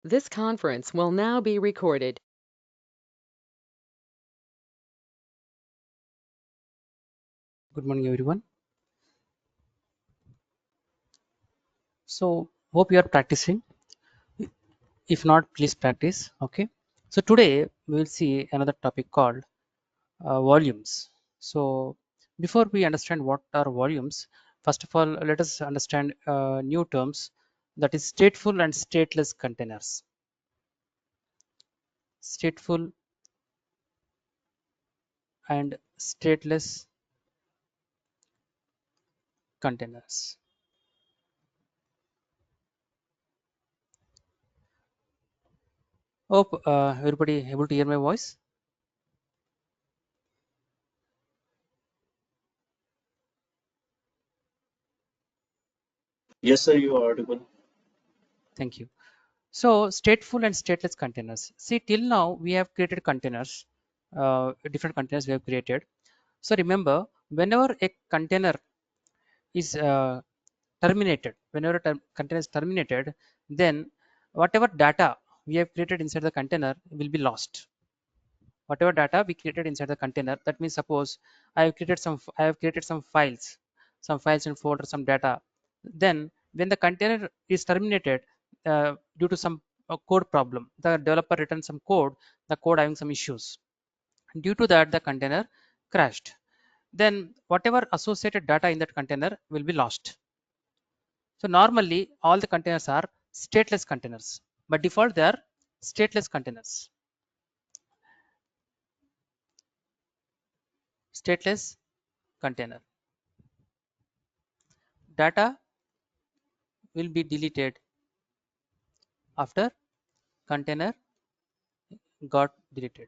This conference will now be recorded. Good morning, everyone. So, hope you are practicing. If not, please practice. Okay. So, today we will see another topic called volumes. So, before we understand what are volumes, first of all, let us understand new terms, that is stateful and stateless containers. Stateful and stateless containers. Hope everybody able to hear my voice. Yes, sir, you are audible. Thank you. So stateful and stateless containers. See, till now we have created containers, different containers we have created. So remember, whenever a container is whenever a container is terminated, then whatever data we have created inside the container will be lost. Whatever data we created inside the container, that means suppose I have created some files and folders, some data. Then when the container is terminated due to some code problem, the developer written some code, the code having some issues, due to that the container crashed, then whatever associated data in that container will be lost. So normally all the containers are stateless containers. By default they are stateless containers. Stateless container. Data will be deleted after container got deleted,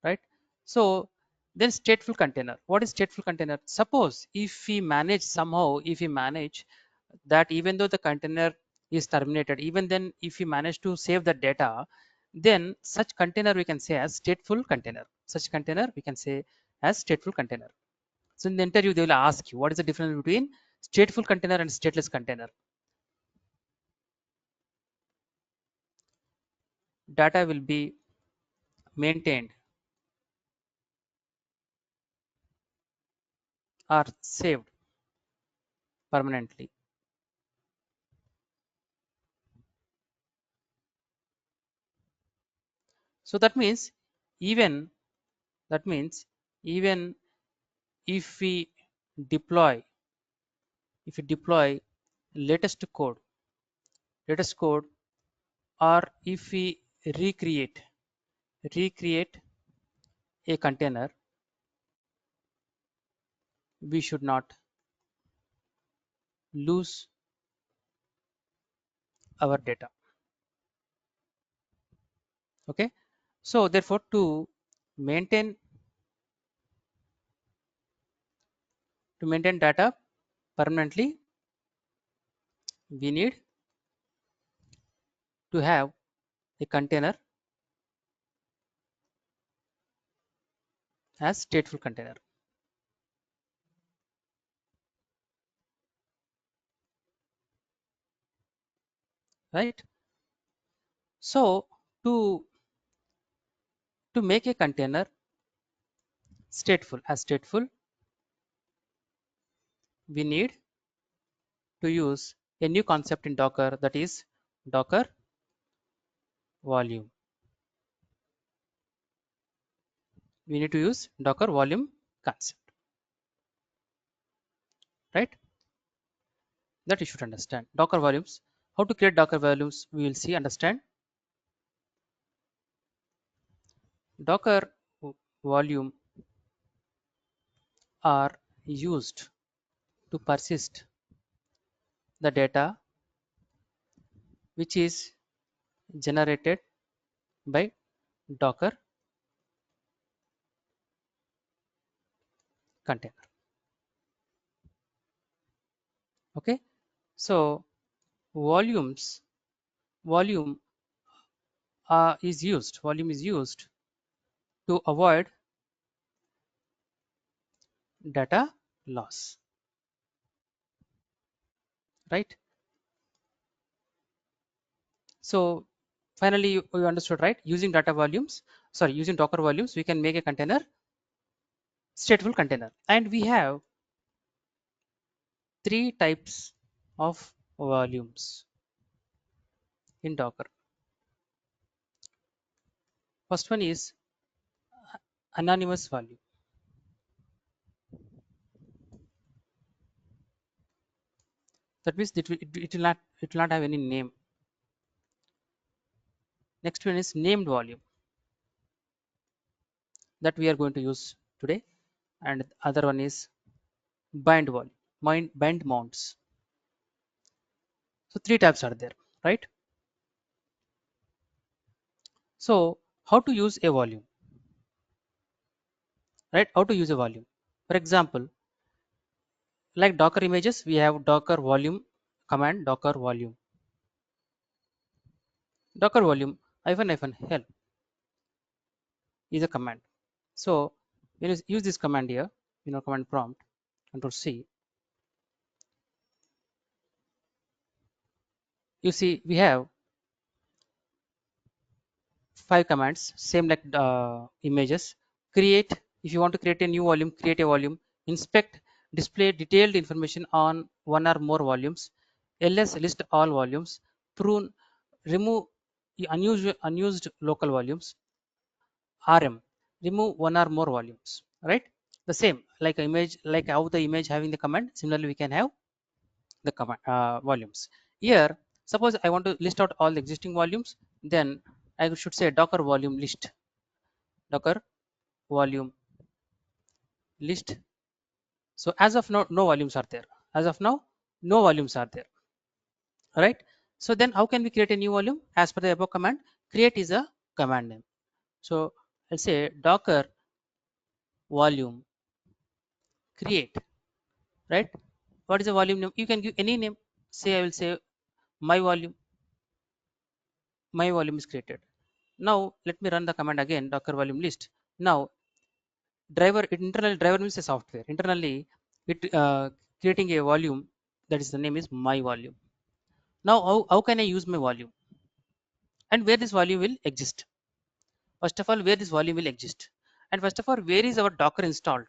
right? So then stateful container. What is stateful container? Suppose if we manage that even though the container is terminated, even then if we manage to save the data, then such container we can say as stateful container. Such container we can say as stateful container. So in the interview they will ask you what is the difference between stateful container and stateless container. Data will be maintained or saved permanently. So even that means even if we deploy if we deploy latest code latest code, or if we recreate a container, we should not lose our data. Okay. So therefore maintain to maintain data permanently, we need to have a container as stateful container, right? So to make a container stateful, we need to use a new concept in Docker, that is Docker volume. We need to use Docker volume concept, right? That you should understand. Docker volumes. How to create Docker volumes? We will see. Understand. Docker volume are used to persist the data which is generated by Docker container. Okay. So volume volume is used to avoid data loss, right? So finally you understood, right? Using data volumes, sorry, using Docker volumes, we can make a container stateful container. And we have three types of volumes in Docker. First one is anonymous volume. That means it will not have any name. Next one is named volume that we are going to use today, and other one is bind volume, bind mounts. So three types are there, right? So how to use a volume, right? How to use a volume? For example, like Docker images, we have Docker volume command, Docker volume, Docker volume hyphen help is a command. So when you use this command here, command prompt, Control C, you see we have five commands, same like images. Create, if you want to create a new volume, create a volume. Inspect, display detailed information on one or more volumes. Ls, list all volumes. Prune, remove unused local volumes. Rm, remove one or more volumes, right? The same like image, like how the image having the command, similarly we can have the command volumes here. Suppose I want to list out all the existing volumes, then I should say docker volume list, docker volume list. So as of now no volumes are there, as of now no volumes are there, right? So then how can we create a new volume? As per the above command, create is a command name. So I'll say docker volume create, right? What is the volume name? You can give any name. Say I will say my volume, my volume is created. Now let me run the command again, docker volume list. Now driver, internal driver means a software, internally it creating a volume, that is the name is my volume. Now how can I use my volume and where this volume will exist? First of all, where this volume will exist, and first of all, where is our docker installed?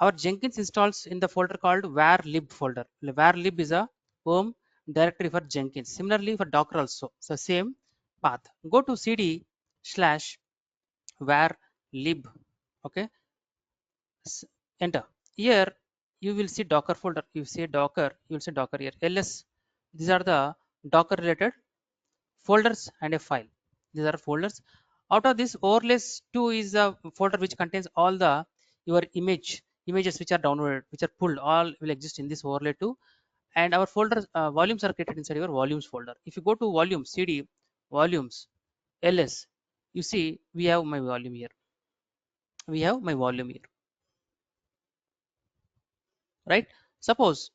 Our Jenkins installs in the folder called var lib folder. Var lib is a home directory for Jenkins. Similarly for docker also, so same path. Go to cd slash var lib, okay. Enter. Here you will see docker folder, you say docker, you will say docker here, ls, these are the docker related folders and a file. These are folders. Out of this, overlays 2 is a folder which contains all the your images which are downloaded, which are pulled, all will exist in this overlay 2. And our folders volumes are created inside your volumes folder. If you go to volume cd volumes ls, you see we have my volume here, we have my volume here, right? Suppose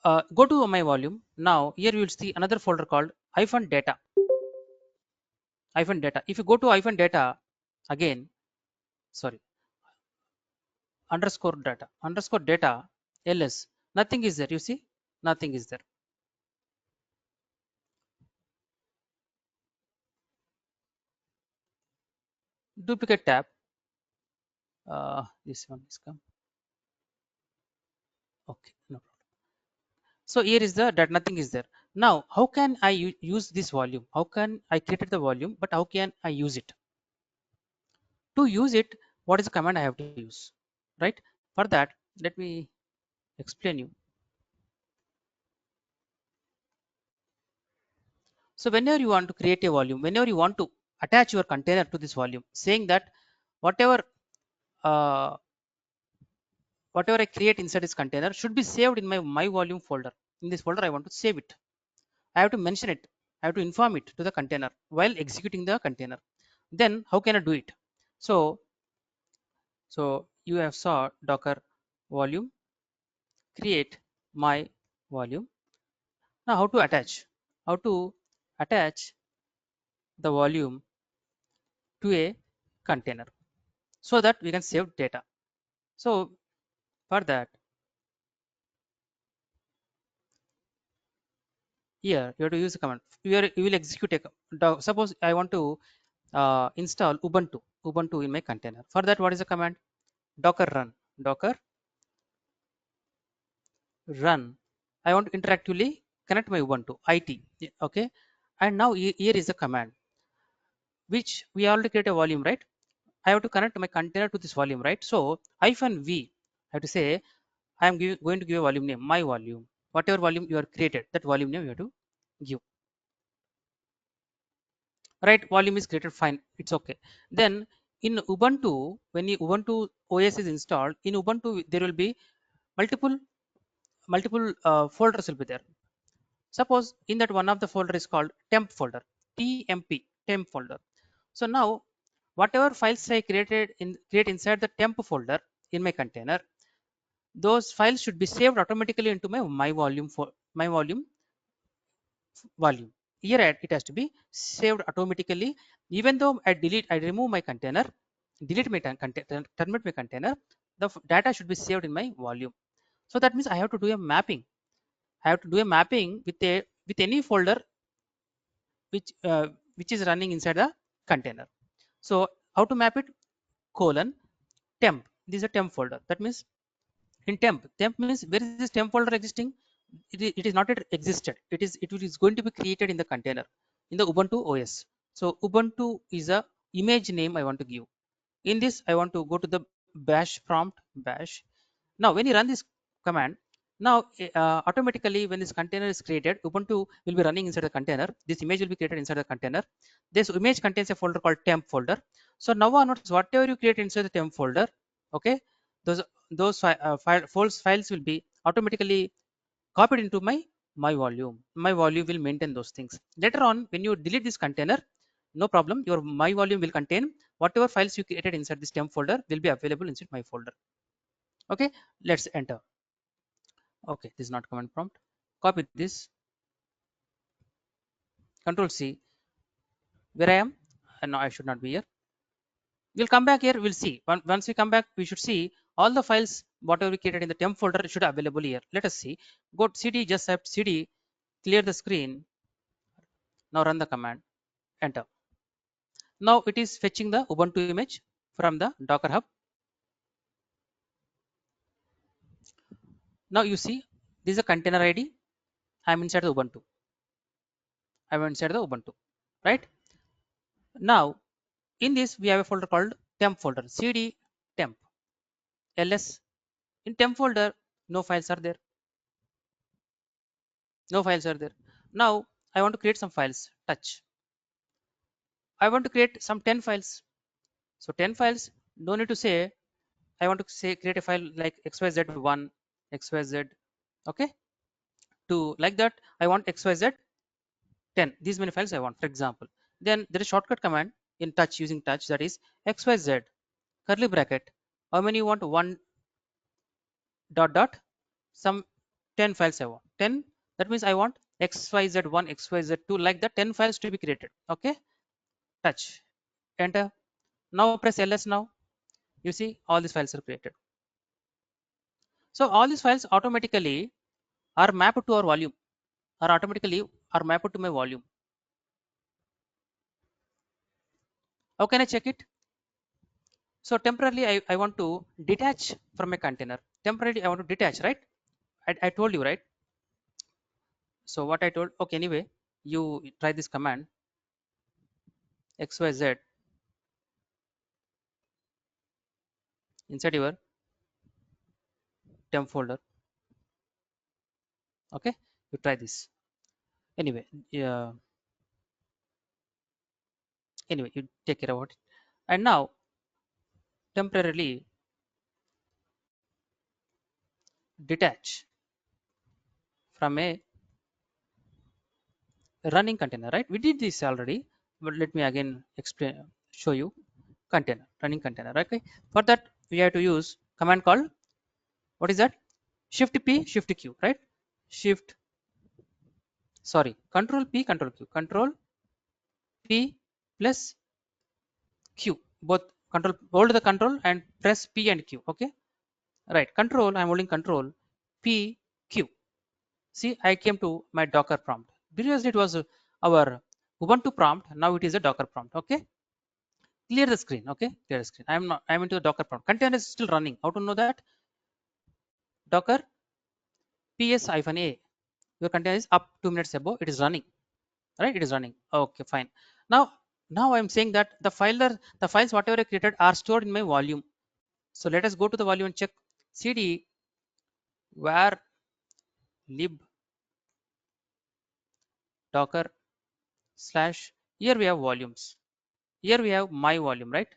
go to my volume. Now here you will see another folder called hyphen data, hyphen data. If you go to hyphen data again, sorry, underscore data ls, nothing is there, you see, nothing is there. Duplicate tab, this one is come, okay, no problem. So here is the that nothing is there. Now how can I use this volume? How can I create the volume, but how can I use it? To use it, what is the command I have to use, right? For that, let me explain you. So whenever you want to create a volume, whenever you want to attach your container to this volume, saying that whatever uh, whatever I create inside this container should be saved in my volume folder. In this folder, I want to save it. I have to mention it. I have to inform it to the container while executing the container. Then how can I do it? So you have saw docker volume create my volume. Now how to attach? How to attach the volume to a container so that we can save data. So for that, Here you have to use the command. You will execute suppose I want to install Ubuntu in my container. For that, what is the command? Docker run. Docker run. I want to interactively connect my Ubuntu IT. Okay, and now here is the command which we already create a volume, right? I have to connect my container to this volume, right? So hyphen v, I have to say I am going to give a volume name, my volume. Whatever volume you are created, that volume name you have to give. Right, volume is created, fine, it's okay. Then in Ubuntu, when the Ubuntu OS is installed, in Ubuntu there will be multiple folders will be there. Suppose in that one of the folder is called temp folder, temp folder. So now whatever files I create inside the temp folder in my container, those files should be saved automatically into my volume for my volume. Here it has to be saved automatically. Even though I remove my container, delete my terminate my container, the data should be saved in my volume. So that means I have to do a mapping. I have to do a mapping with any folder which uh, which is running inside the container. So how to map it? Colon temp. This is a temp folder. That means in temp means where is this temp folder existing? It is not yet existed. It is going to be created in the container in the Ubuntu OS. So Ubuntu is a image name I want to give. In this I want to go to the bash prompt, bash. Now when you run this command, now automatically when this container is created, Ubuntu will be running inside the container. This image will be created inside the container. This image contains a folder called temp folder. So now onwards, whatever you create inside the temp folder, okay, those files will be automatically copied into my volume. My volume will maintain those things. Later on, when you delete this container, no problem, your my volume will contain whatever files you created inside this temp folder will be available inside my folder. Okay, let's enter. Okay, this is not command prompt. Copy this, control C, where I am. And no, I should not be here. We'll come back here, we'll see. Once we come back, we should see all the files whatever we created in the temp folder should available here. Let us see. Go to cd, just type cd, clear the screen. Now run the command, enter. Now it is fetching the Ubuntu image from the Docker Hub. Now you see, this is a container ID. I'm inside the Ubuntu. I'm inside the Ubuntu, right? Now in this we have a folder called temp folder, cd temp ls. In temp folder, no files are there. No files are there. Now I want to create some files. Touch. I want to create some 10 files. So 10 files, no need to say, I want to say create a file like xyz1, xyz, okay, 2, like that. I want xyz 10. These many files I want, for example. Then there is shortcut command in touch, using touch, that is xyz curly bracket. How many you want? 1 dot dot some 10 files I want. 10, that means I want xyz1, xyz2, like that 10 files to be created. Okay, touch, enter. Now press ls. Now you see all these files are created. So all these files automatically are mapped to our volume, or automatically are mapped to my volume. How can I check it? So temporarily I want to detach from a container. Temporarily I want to detach, right? I told you, right? So what I told, okay, anyway, you try this command xyz inside your temp folder. Okay, you try this. Anyway, yeah, anyway, you take care about it. And now temporarily detach from a running container, right? We did this already, but let me again explain, show you container, running container. Okay, for that we have to use command called, what is that? Shift P, Shift Q, right? Shift, sorry, Control P, Control Q, Control P plus Q, both. Control, hold the control and press P and Q. Okay, right, control, I'm holding control, P, Q. See, I came to my Docker prompt. Previously it was our Ubuntu prompt, now it is a Docker prompt. Okay, clear the screen. Okay, clear the screen. I'm into the Docker prompt. Container is still running. How to know that? Docker ps-a, your container is up 2 minutes ago, it is running, right? It is running. Okay, fine. Now now I'm saying that the files whatever I created are stored in my volume. So let us go to the volume and check. Cd var lib docker slash, here we have volumes, here we have my volume, right?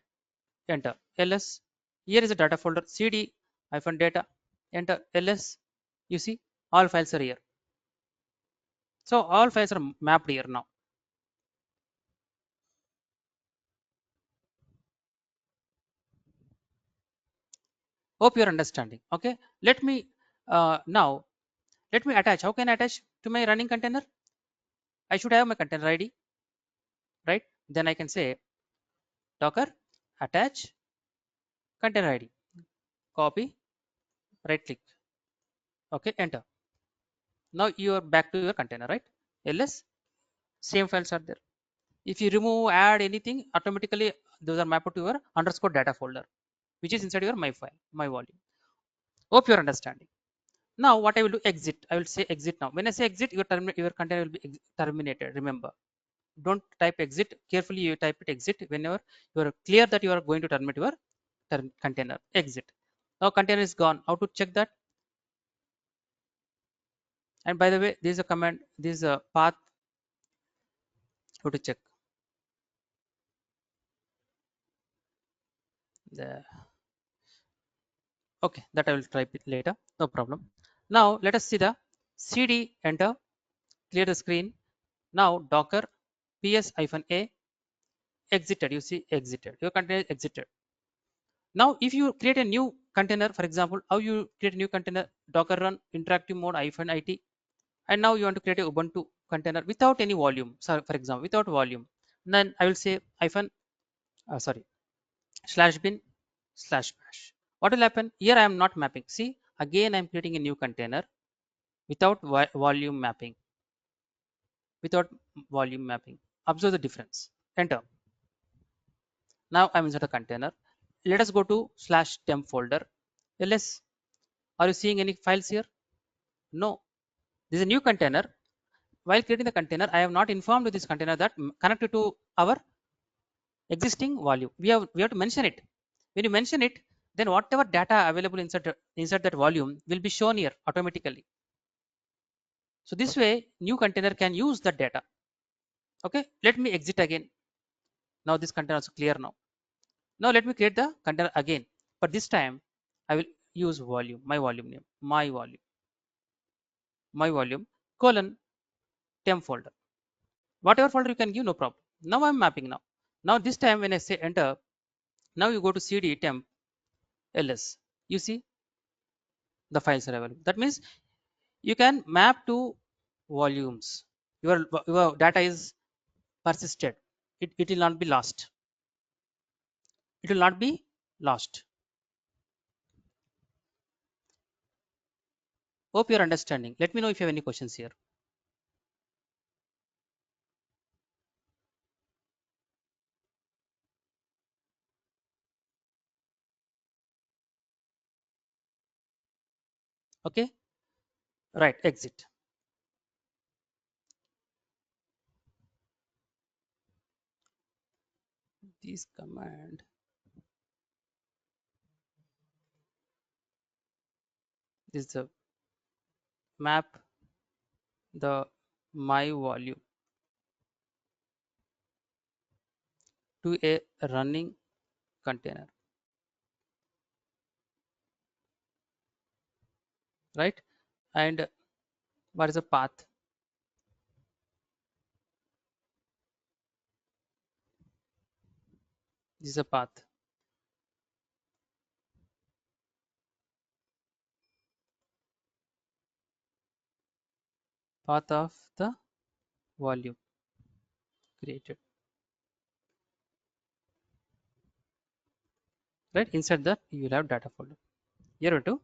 Enter ls. Here is a data folder, cd hyphen data, enter ls. You see all files are here. So all files are mapped here now. Hope you're understanding. Okay, let me now let me attach. How can I attach to my running container? I should have my container id, right? Then I can say docker attach container id, copy, right click, okay, enter. Now you are back to your container, right? ls, same files are there. If you remove, add anything, automatically those are mapped to your underscore data folder, which is inside your my file, my volume. Hope you're understanding. Now what I will do, exit. I will say exit. Now when I say exit, your container will be terminated. Remember, don't type exit. Carefully you type it exit whenever you are clear that you are going to terminate your container. Exit. Now container is gone. How to check that? And by the way, this is a command, this is a path. How to check the, okay, that I will type it later, no problem. Now let us see the cd, enter, clear the screen. Now docker ps-a exited. You see exited, your container is exited. Now if you create a new container, for example, how you create a new container? Docker run interactive mode hyphen it, and now you want to create a Ubuntu container without any volume. So for example, without volume, then I will say hyphen sorry, slash bin slash bash. What will happen here? I am not mapping. See, again I am creating a new container without volume mapping, without volume mapping. Observe the difference. Enter. Now I'm inside the container. Let us go to slash temp folder. ls, are you seeing any files here? No. This is a new container. While creating the container, I have not informed this container that connected to our existing volume. We have to mention it. When you mention it, then whatever data available inside that volume will be shown here automatically. So this way new container can use the data. Okay, let me exit again. Now this container is clear. Now let me create the container again, but this time I will use volume, my volume name, my volume colon temp folder. Whatever folder you can give, no problem. Now I'm mapping. Now this time when I say enter, now you go to cd temp ls. You see the files are available. That means you can map to volumes. Your data is persisted. It will not be lost. It will not be lost. Hope you're understanding. Let me know if you have any questions here. Okay, right, exit. This command, this is the map the my volume to a running container, right? And what is the path? This is a path. Path of the volume created, right? Inside that you will have data folder. Here we to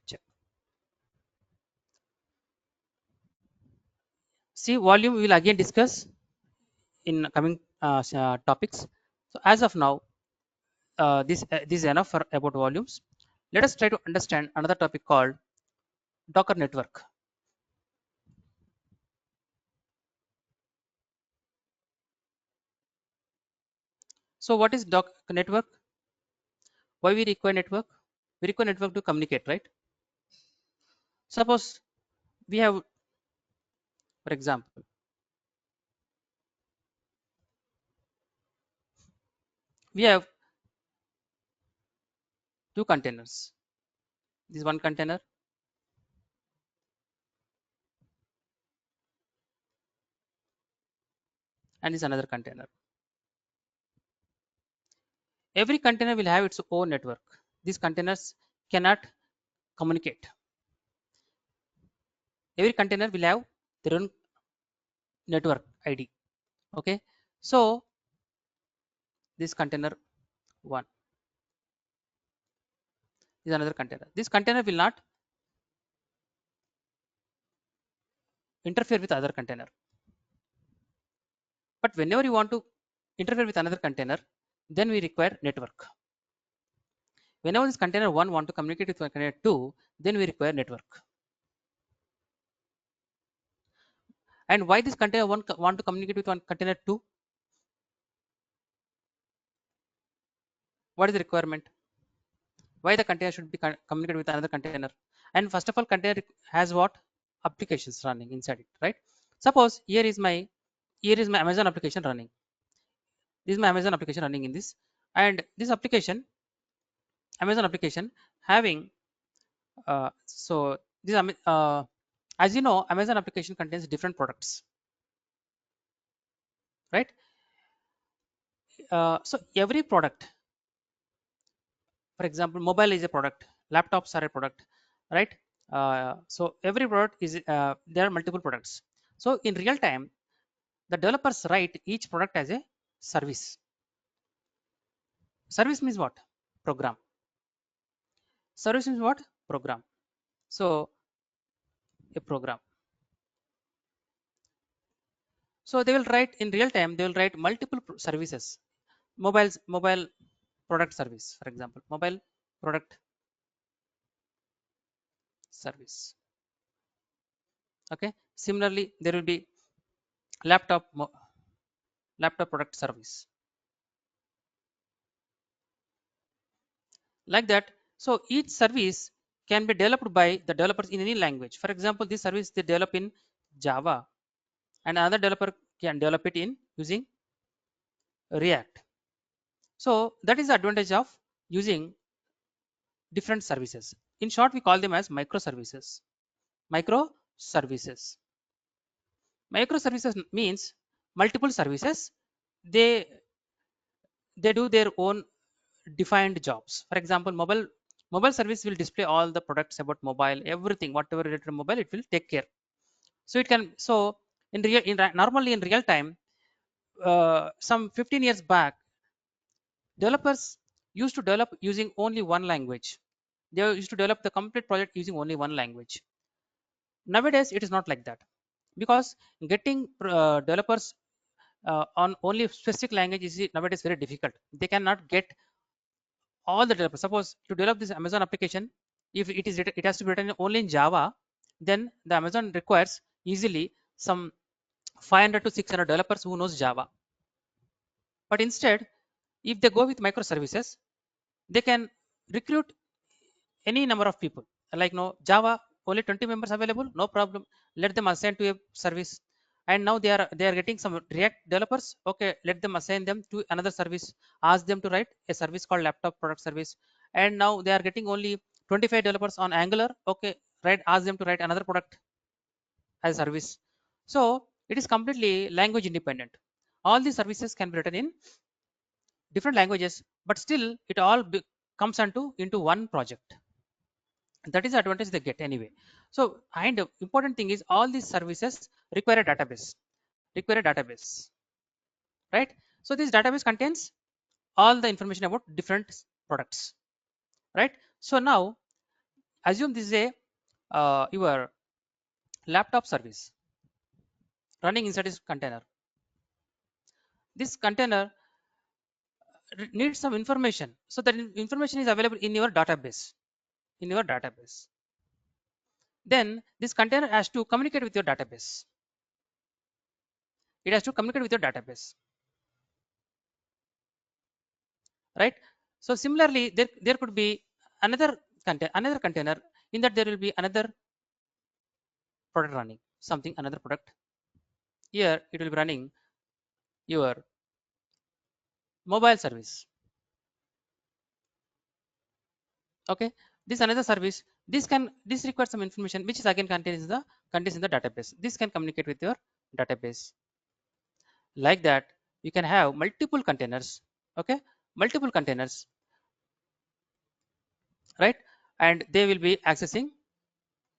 check. See, volume we will again discuss in coming topics. So as of now, this is enough for about volumes. Let us try to understand another topic called Docker network. So what is Docker network? Why we require network? We require network to communicate, right? Suppose we have, for example, we have two containers. This is one container and this is another container. Every container will have its own network. These containers cannot communicate. Every container will have their own network ID. Okay, so this container one is another container. This container will not interfere with other container. But whenever you want to interfere with another container, then we require network. Whenever this container one want to communicate with container two, then we require network. And why this container one want to communicate with one container two? What is the requirement? Why the container should be communicated with another container? And first of all, container has what? Applications running inside it, right? Suppose here is my Amazon application running. This is my Amazon application running in this, and this application, Amazon application, having so this as you know, Amazon application contains different products, right? So every product, for example, mobile is a product, laptops are a product, right? So every product is there are multiple products. So in real time, the developers write each product as a service. Service means what? Program. Service means what? Program. So a program. So they will write in real time. They will write multiple services. Mobile product service, for example, mobile product service. Okay. Similarly, there will be laptop laptop product service, like that. So each service can be developed by the developers in any language. For example, this service they develop in Java, and another developer can develop it in using React. So that is the advantage of using different services. In short, we call them as microservices. Microservices. Microservices means multiple services. They they do their own defined jobs. For example, mobile service will display all the products about mobile, everything, whatever related to mobile, it will take care. So it can so normally in real time, some 15 years back, developers used to develop using only one language. They used to develop the complete project using only one language. Nowadays, it is not like that, because getting developers on only specific language is nowadays very difficult. They cannot get all the developers. Suppose to develop this Amazon application, if it has to be written only in Java, then the Amazon requires easily some 500 to 600 developers who knows Java. But instead, if they go with microservices, they can recruit any number of people. Like no Java, only 20 members available, no problem. Let them assign to a service. And now they are getting some React developers. Okay, let them assign them to another service. Ask them to write a service called laptop product service. And now they are getting only 25 developers on Angular. Okay, right. Ask them to write another product as a service. So it is completely language independent. All these services can be written in different languages, but still it all comes into one project. That is the advantage they get anyway. So, and the important thing is all these services require a database, right? So this database contains all the information about different products, right? So now assume this is a your laptop service. running inside this container. This container needs some information, so that information is available in your database. In your database, then this container has to communicate with your database. It has to communicate with your database, right? So similarly, there could be another container. In that there will be another product running, something, another product. Here it will be running your mobile service. Okay, this another service. This requires some information which is again contains in the database. This can communicate with your database. Like that, you can have multiple containers. Okay, multiple containers, right? And they will be accessing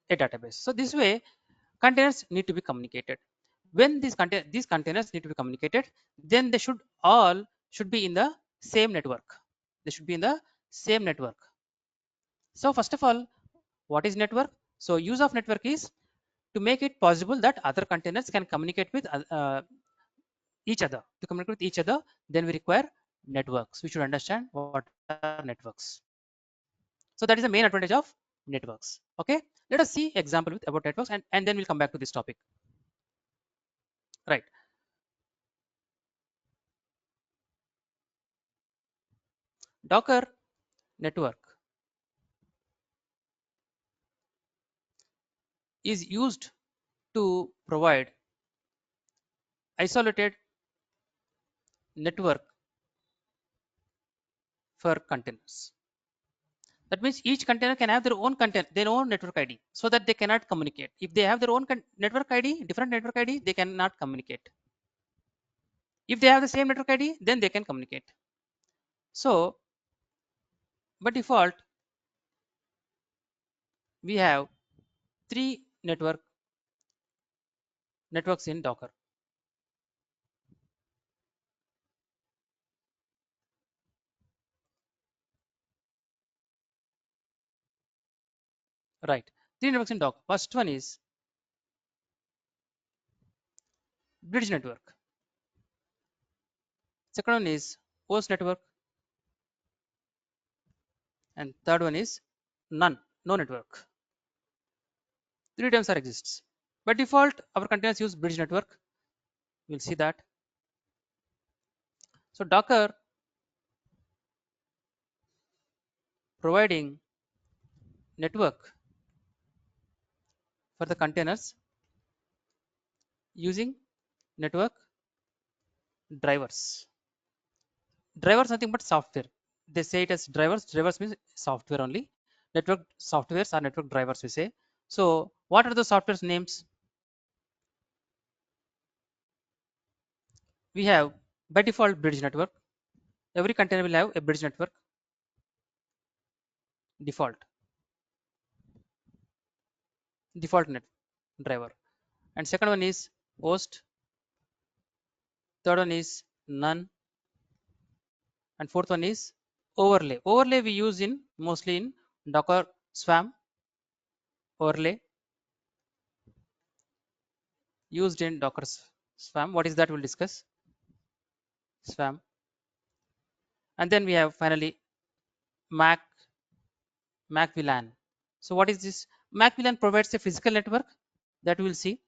a database. So this way, containers need to be communicated. When these containers need to be communicated, then they should be in the same network. They should be in the same network. So first of all, what is network? So use of network is to make it possible that other containers can communicate with each other. To communicate with each other, then we require networks. We should understand what are networks. So that is the main advantage of networks. Okay, let us see example with about networks, and then we'll come back to this topic. Right. Docker network is used to provide isolated network for containers. That means each container can have their own network ID, so that they cannot communicate. If they have their own network ID, different network ID, they cannot communicate. If they have the same network ID, then they can communicate. So by default, we have three networks in Docker. Right. Three networks in Docker. First one is bridge network. Second one is host network, and third one is no network. Three terms are exists. By default, our containers use bridge network. We'll see that. So Docker providing network for the containers using network drivers. Drivers nothing but software. They say it as drivers. Drivers means software only. Network softwares are network drivers, we say. So what are the software's names? We have by default bridge network. Every container will have a bridge network default net driver. And second one is host. Third one is none, and fourth one is overlay. Overlay we use in mostly in Docker Swarm. Overlay used in Docker Swarm. What is that? We'll discuss Swarm. And then we have finally Mac Mac VLAN. So what is this? Mac VLAN provides a physical network that we will see.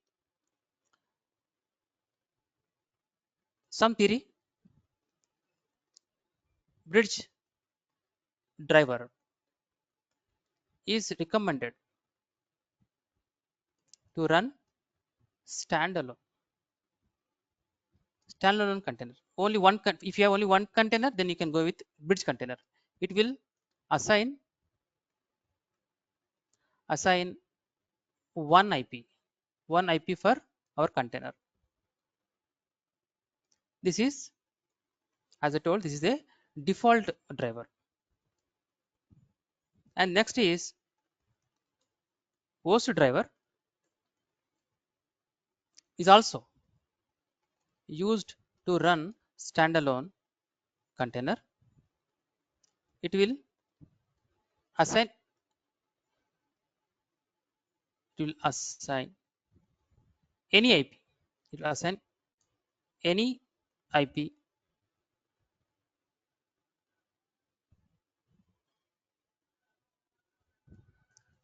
Some theory bridge driver is recommended to run standalone container. Only one. If you have only one container, then you can go with bridge container. It will assign assign one IP for our container. This is, as I told, this is a default driver. And next is host driver is also used to run standalone container. It will assign it will assign any IP It will assign any IP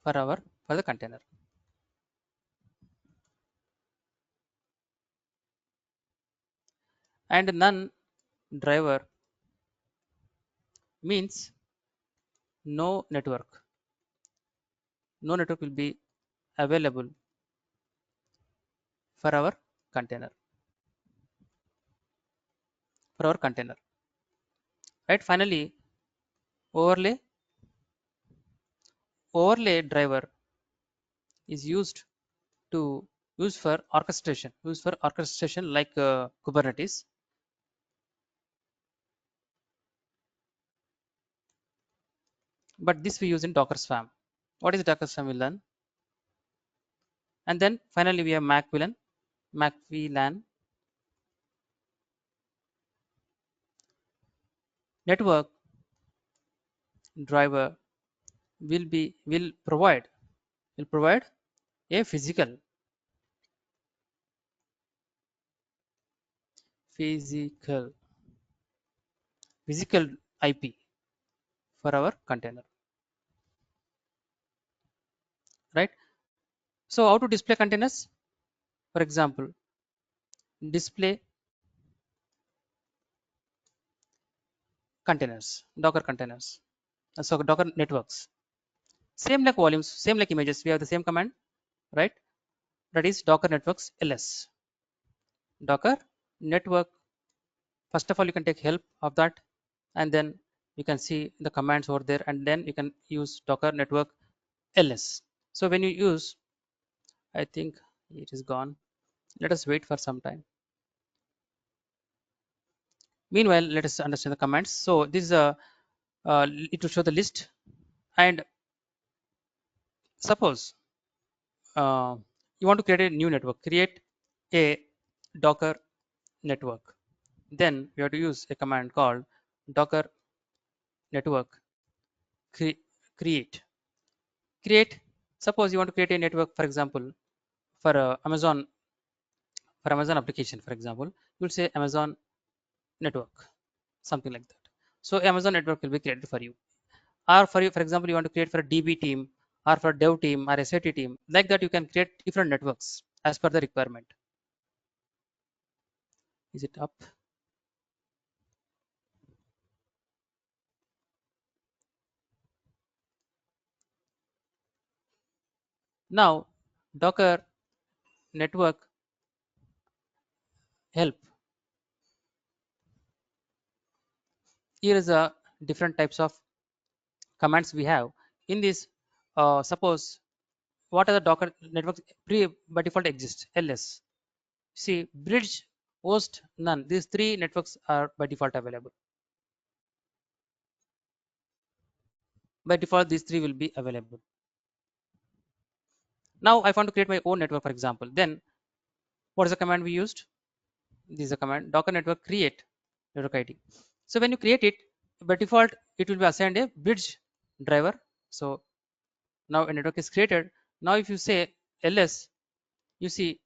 for the container. And none driver means no network. No network will be available for our container. For our container. Right? Finally, overlay. Overlay driver is to used for orchestration like Kubernetes. But this we use in Docker Swarm. What is Docker Swarm? We'll learn. And then finally we have MacVLAN network driver will provide a physical physical IP for our container, right? So how to display containers? For example, display containers, Docker containers, so Docker networks. Same like volumes, same like images. We have the same command, right? That is Docker networks ls. Docker network. First of all, you can take help of that, and then you can see the commands over there, and then you can use Docker network ls. So when you use, I think it is gone. Let us wait for some time. Meanwhile, let us understand the commands. So this is it will show the list, and suppose you want to create a new network, create a Docker network. Then we have to use a command called Docker network cre- create. Create. Suppose you want to create a network, for example, for Amazon application, for example, you will say Amazon network, something like that. So Amazon network will be created for you. Or for you, for example, you want to create for a DB team or for dev team or SAT team. Like that, you can create different networks as per the requirement. Is it up? Now, Docker network help. Here is a different types of commands we have. In this, suppose what are the Docker networks by default exist? LS. See, bridge, host, none. These three networks are by default available. By default, these three will be available. Now, I want to create my own network, for example. Then, what is the command we used? This is a command Docker network create network ID. So when you create it, by default, it will be assigned a bridge driver. So now a network is created. Now, if you say ls, you see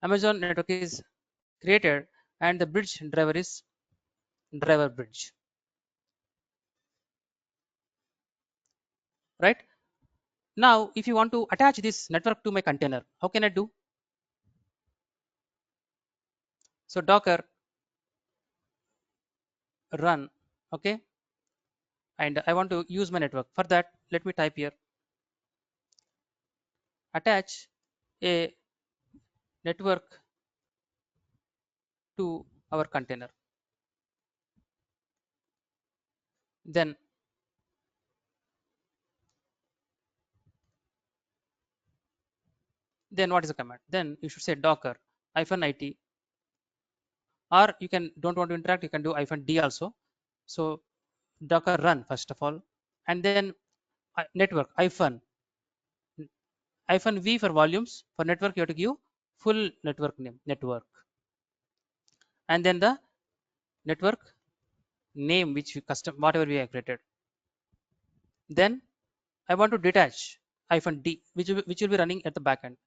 Amazon network is created and the bridge driver is driver bridge, right? Now, if you want to attach this network to my container, how can I do? So Docker run, okay, and I want to use my network. For that, let me type here attach a network to our container. Then what is the command? Then you should say Docker -it, or you can don't want to interact, you can do -d also. So Docker run first of all, and then network -v for volumes. For network, you have to give full network name, network, and then the network name which we custom whatever we have created. Then I want to detach -d, which will be running at the backend.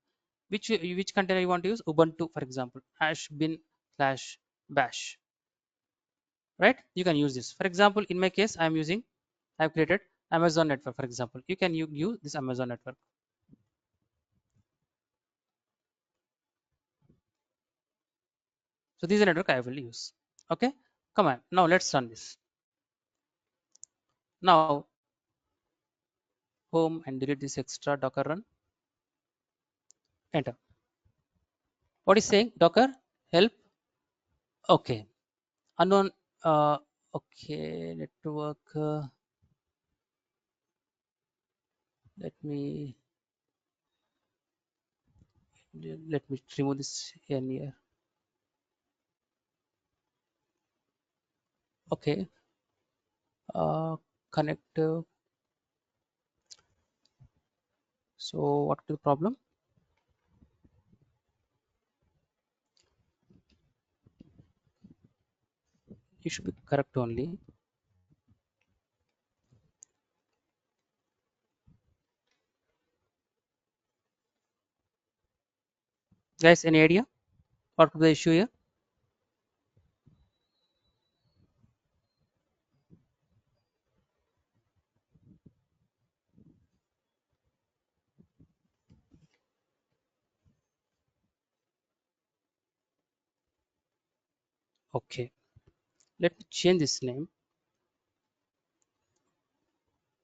which container you want to use? Ubuntu, for example, hash bin slash bash, right? You can use this. For example, in my case, I've created Amazon network, for example. You can use this Amazon network. So this is the network I will use. Okay, come on. Now let's run this. Now home and delete this extra Docker run. Enter. What is saying? Docker help. Okay. Unknown. Okay. Network. Let me remove this in here. Okay. Connect. So what is the problem? It should be correct only. Guys, any idea what could be the issue here? Okay. Let me change this name.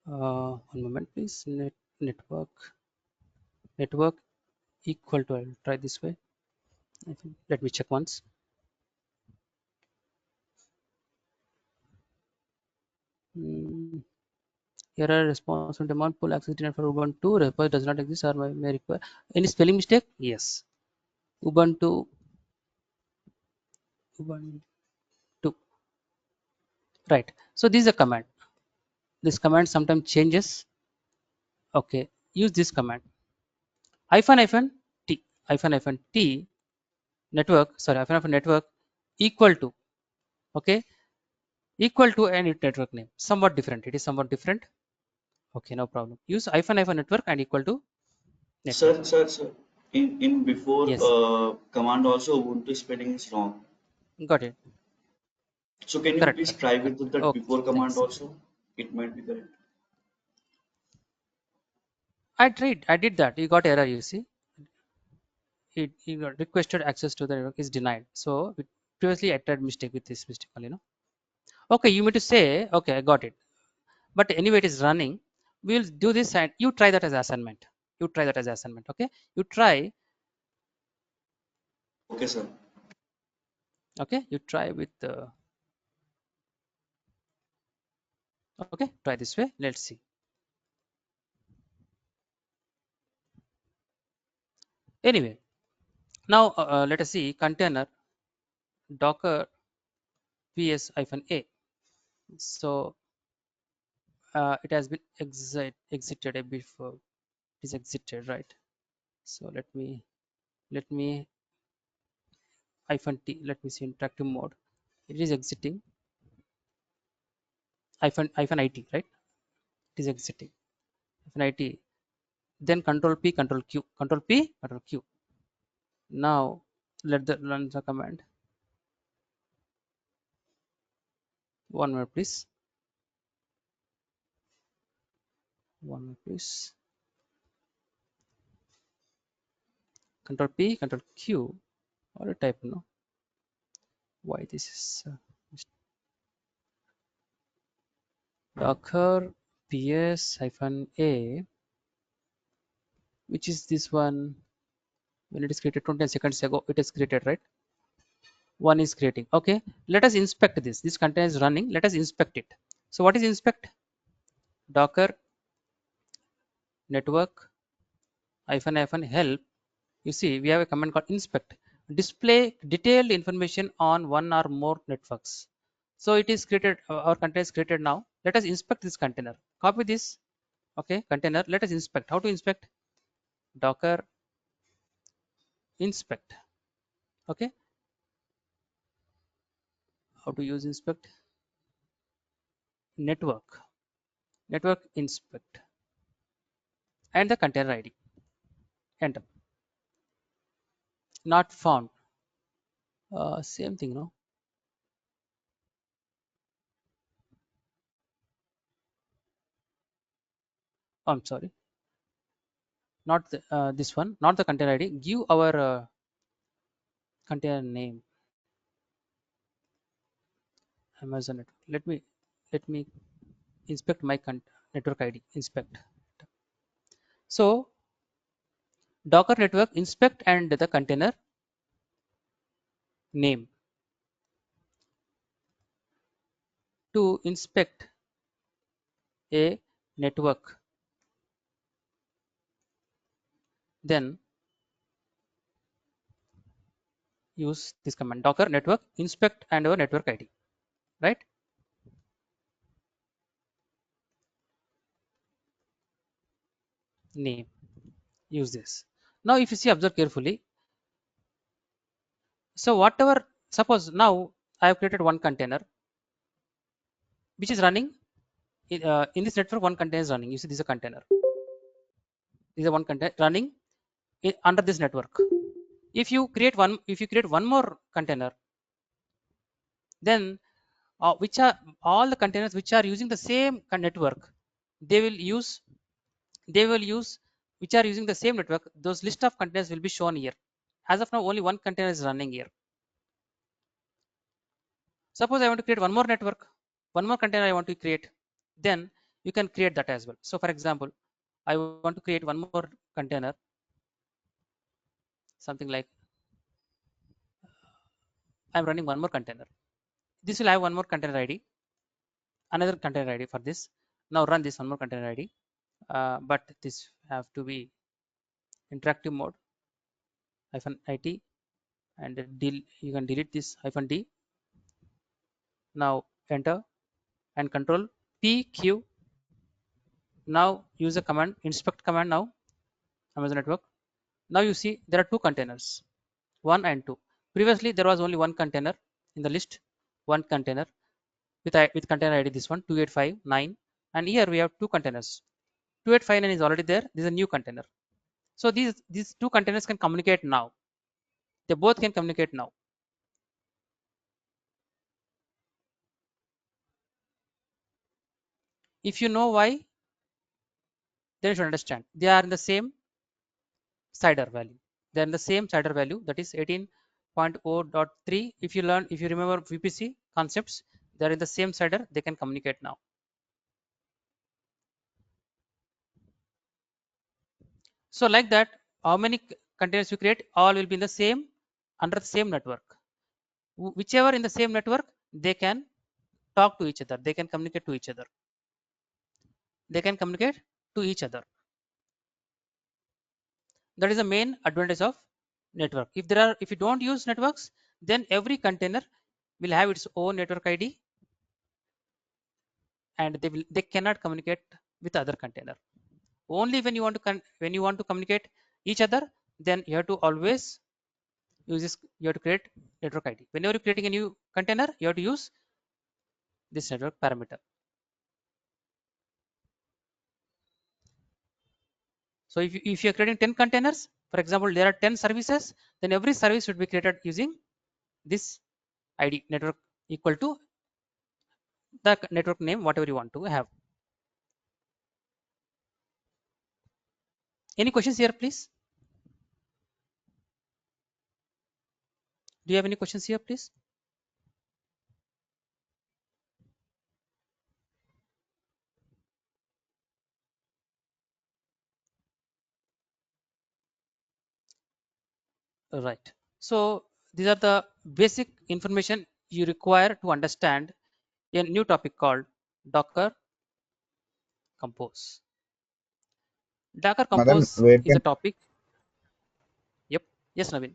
One moment, please. Network equal to. I'll try this way. I think. Let me check once. Error response from demand pool access denied for Ubuntu. Repo does not exist or may require any spelling mistake. Yes. Ubuntu. Right. So this is a command. This command sometimes changes. Okay. Use this command. Hyphen hyphen t hyphen t network. Sorry. Hyphen network equal to. Okay. Equal to any network name. Somewhat different. It is somewhat different. Okay. No problem. Use hyphen network and equal to network. Sir. In before Yes. command also Ubuntu spelling is wrong. Got it. So can you Correct. please Correct. try Correct. with that Okay. before command Thanks. also? It might be correct. I tried. I did that. You got error. You see. It got requested access to the network is denied. So previously I tried mistake with this mistake only, okay, you mean to say, okay, I got it. But anyway, it is running. We'll do this and you try that as assignment. You try that as assignment. Okay. You try. Okay, sir. Okay. You try with the. Okay. Try this way. Let's see. Anyway, now let us see container docker ps-a. So it has been exited before. It is exited, right? So let me hyphen t. Let me see interactive mode. It is exiting hyphen it, right? It is exiting hyphen it. Then control p, control q, control p, control q. Now let the run the command. One more, please. One more, please. Control p, control q. Or a type no. Why this is docker ps hyphen a, which is this one. When it is created 20 seconds ago, it is created, right? One is creating. Okay, let us inspect this container is running. Let us inspect it. So what is inspect? Docker network hyphen help. You see we have a command called inspect. Display detailed information on one or more networks. So it is created. Our container is created now. Let us inspect this container. Copy this. Okay, container. Let us inspect. How to inspect? Docker inspect. Okay, how to use inspect? Network inspect and the container ID. Enter. not found. Same thing, no? Oh, I'm sorry, not this one, not the container ID. Give our container name, Amazon network. Let me inspect my network ID. Inspect. So Docker network inspect and the container name. To inspect a network, then use this command, docker network inspect and our network ID, right? Name, use this. Now if you see, observe carefully. So whatever, suppose now I have created one container which is running in this network. One container is running. You see, this is a container. This is a one container running under this network. If you create one more container, then which are all the containers which are using the same network, they will use they will use which are using the same network, those list of containers will be shown here. As of now, only one container is running here. Suppose I want to create one more network, one more container I want to create, then you can create that as well. So for example, I want to create one more container, something like I'm running one more container. This will have one more container ID, another container ID for this. Now run this one more container ID, but this have to be interactive mode, -it, and you can delete this -d. Now enter and control PQ. Now use a command, inspect command. Now Amazon network. Now you see there are two containers, 1 and 2. Previously there was only one container in the list, one container with container ID, this one 2859, and here we have two containers. 2859 is already there. This is a new container. So these two containers can communicate now. They both can communicate now. If you know why, then you should understand. They are in the same CIDR value. They are in the same CIDR value, that is 18.0.3. If you remember VPC concepts, they are in the same CIDR. They can communicate now. So like that, how many containers you create, all will be in the same, under the same network. Whichever in the same network, they can talk to each other. They can communicate to each other. They can communicate to each other. That is the main advantage of network. If you don't use networks, then every container will have its own network ID, and they cannot communicate with other container. Only when you want to communicate each other, then you have to always use this. You have to create network ID. Whenever you're creating a new container, you have to use this network parameter. So if you're creating 10 containers, for example, there are 10 services, then every service should be created using this ID network equal to the network name, whatever you want to have. Any questions here, please? Do you have any questions here, please? Right. So these are the basic information you require to understand a new topic called Docker Compose. Docker Madan, Compose is a topic. Yep. Yes, Naveen.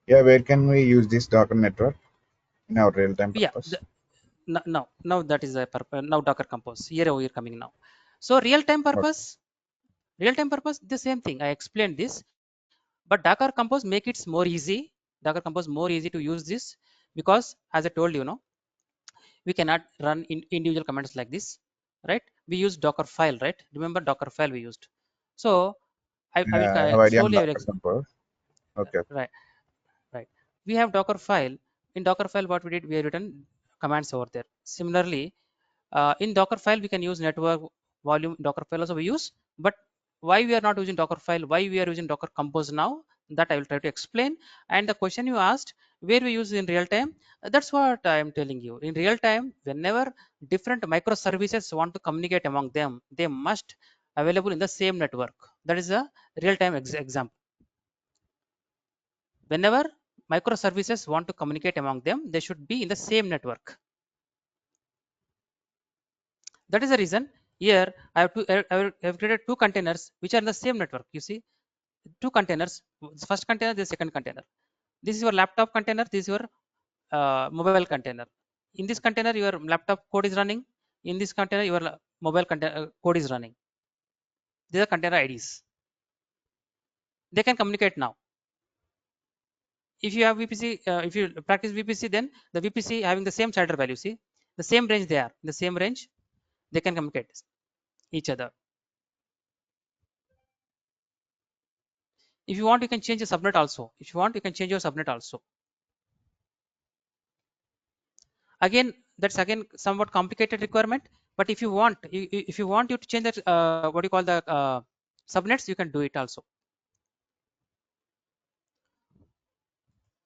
where can we use this Docker network in our real-time Yeah. purpose? Now that is a purpose. Now Docker Compose. Here we are coming now. So Okay. real time purpose, the same thing. I explained this, but Docker Compose make it more easy. Docker Compose more easy to use this, because as I told you, we cannot run individual commands like this, right? We use Docker file, right? Remember Docker file we used. So I will I have idea on slowly Docker Compose. Okay. Right. Right. We have Docker file. In Docker file, what we did, we have written commands over there. Similarly, in Docker file, we can use network volume. Docker file also we use, but why we are not using Docker file? Why we are using Docker Compose now? That I will try to explain. And the question you asked, where we use in real time, that's what I am telling you. In real time, whenever different microservices want to communicate among them, they must available in the same network. That is a real time example. Whenever microservices want to communicate among them, they should be in the same network. That is the reason here I have created two containers which are in the same network. You see, two containers, the first container, the second container. This is your laptop container, this is your mobile container. In this container, your laptop code is running. In this container, your mobile container code is running. These are container IDs. They can communicate now. If you have VPC, if you practice VPC, then the VPC having the same CIDR value. See, the same range they are in the same range. They can communicate each other. If you want, you can change the subnet also. If you want, you can change your subnet also. Again, that's again somewhat complicated requirement. But if you want, if you want you to change that, what do you call the subnets, you can do it also.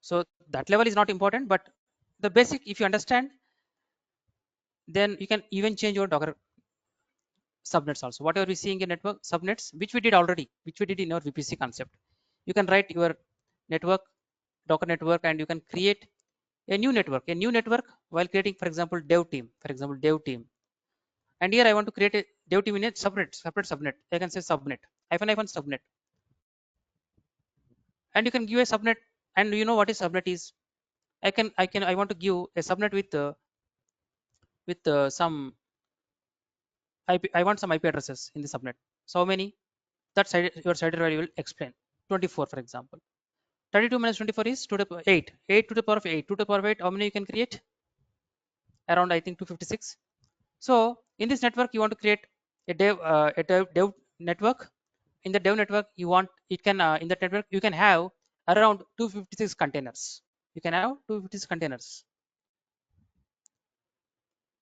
So that level is not important, but the basic, if you understand, then you can even change your Docker subnets also. Whatever we see in network subnets, which we did already, which we did in our VPC concept, you can write your network, Docker network, and you can create a new network while creating, for example, dev team. And here I want to create a dev team in a separate subnet. I can say subnet, hyphen subnet, and you can give a subnet. And you know what is subnet is? I want to give a subnet with some IP. I want some IP addresses in the subnet. So how many? That side, your side value will explain. 24, for example. 32 minus 24 is 2 to the power 8. 8 to the power of 8. 2 to the power of 8. How many you can create? Around, I think, 256. So in this network, you want to create a dev network. In the dev network, you want it can in that network you can have around 256 containers. You can have 256 containers.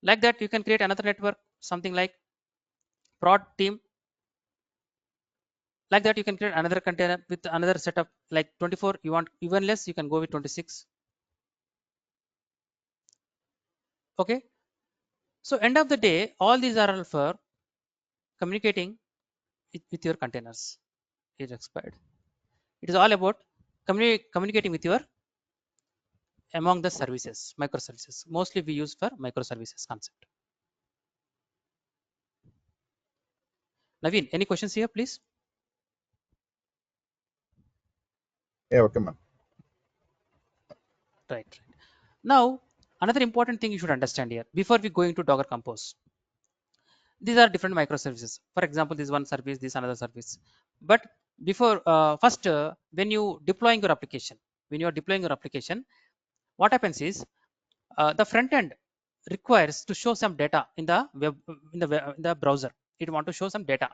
Like that, you can create another network, something like prod team. Like that, you can create another container with another setup like 24. You want even less, you can go with 26. Okay. So end of the day, all these are all for communicating with your containers. It expired. It is all about communicating with your among the services, microservices. Mostly we use for microservices concept. Naveen, any questions here, please? Yeah, okay, man. Right. Now, another important thing you should understand here before we go into Docker Compose. These are different microservices. For example, this one service, this another service. But before, first, when you deploying your application, what happens is the front end requires to show some data in the web in the browser. It want to show some data.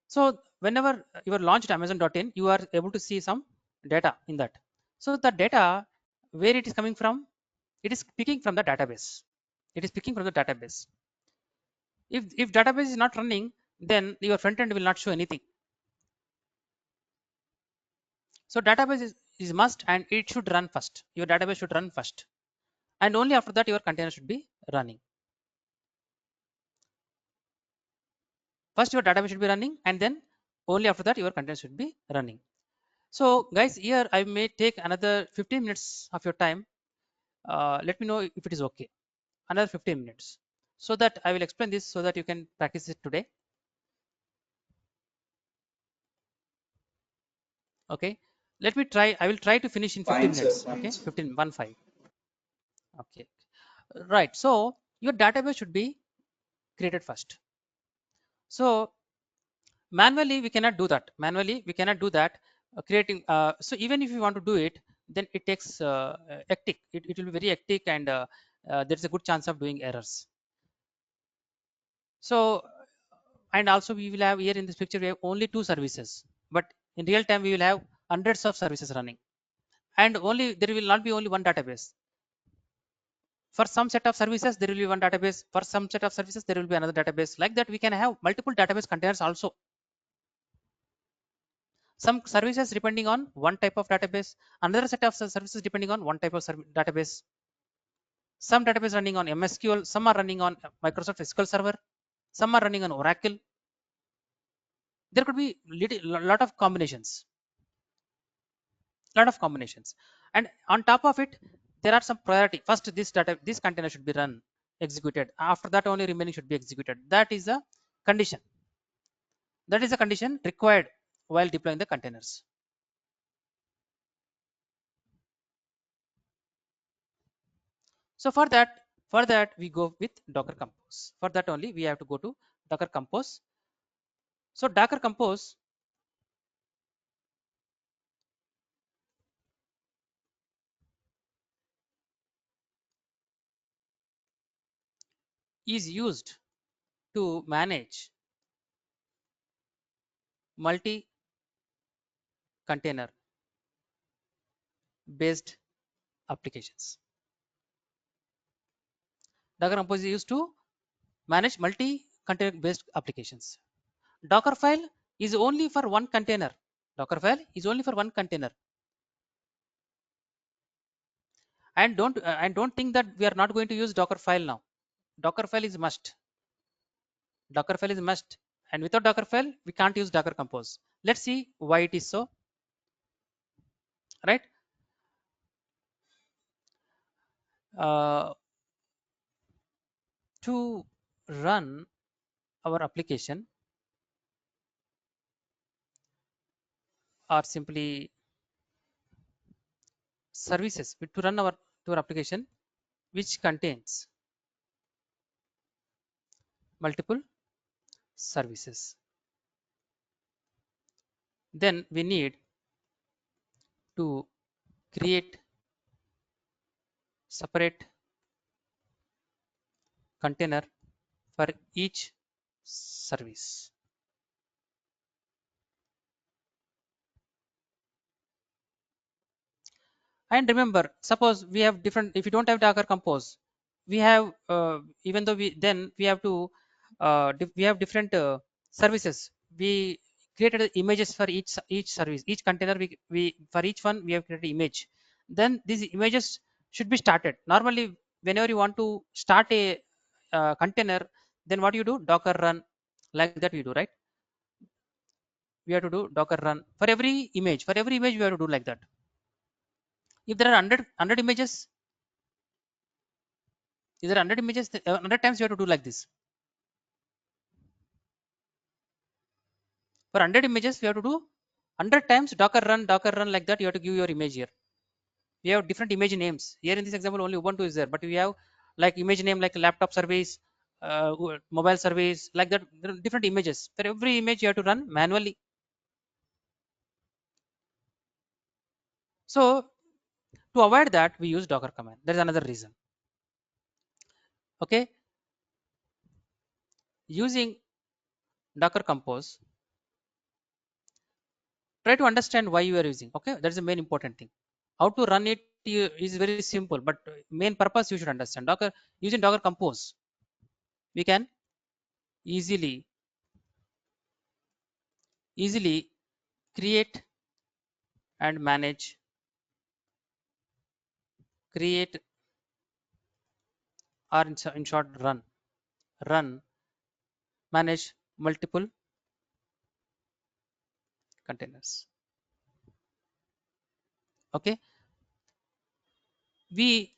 So whenever you are launched Amazon.in, you are able to see some data in that. So the data, where it is coming from, it is picking from the database. It is picking from the database. If database is not running, then your front end will not show anything. So database is must, and it should run first. Your database should run first, and only after that your container should be running. First your database should be running, and then only after that your container should be running. So guys, here I may take another 15 minutes of your time. Let me know if it is okay. Another 15 minutes, so that I will explain this so that you can practice it today. Okay, let me try. I will try to finish in 15 Fine, sir. minutes. Fine, Okay, sir. 15, 1 5. Okay, right. So your database should be created first. So manually we cannot do that. Creating. So even if you want to do it, then it takes hectic. It will be very hectic, and there's a good chance of doing errors. So, and also we will have here in this picture we have only two services, but in real time we will have hundreds of services running, and only there will not be only one database. For some set of services there will be one database, for some set of services there will be another database. Like that we can have multiple database containers also. Some services depending on one type of database, another set of services depending on one type of database. Some database running on MySQL, some are running on Microsoft SQL Server, some are running on Oracle. There could be lot of combinations, and on top of it there are some priority. First this container should be run, executed, after that only remaining should be executed. That is a condition, required while deploying the containers. So for that we go with Docker Compose. For that only we have to go to Docker Compose. So Docker Compose is used to manage multi container based applications. Docker Compose is used to manage multi container based applications. Docker file is only for one container. Docker file is only for one container. And don't think that we are not going to use Docker file now. Docker file is must. Docker file is must, and without Docker file we can't use Docker Compose. Let's see why it is so. Right? To run our application, or simply services, to run our application which contains multiple services, then we need to create separate container for each service. And remember, suppose we have different, if you don't have Docker Compose, we have even though we have to we have different services. We created images for each service, each container. We for each one we have created image. Then these images should be started. Normally, whenever you want to start a container, then what you do? Docker run, like that we do, right? We have to do Docker run for every image. For every image, we have to do like that. If there are 100 images, if there are 100 images, 100 times you have to do like this. For 100 images, we have to do 100 times Docker run, like that. You have to give your image here. We have different image names. Here in this example, only Ubuntu is there, but we have like image name like laptop service, mobile service, like that. There are different images. For every image, you have to run manually. So to avoid that, we use Docker command. There is another reason. Okay, using Docker Compose, try to understand why you are using. Okay, that's the main important thing. How to run it is very simple, but main purpose you should understand. Docker, using Docker Compose, we can easily create and manage, create, or in short run, manage multiple containers. Okay, we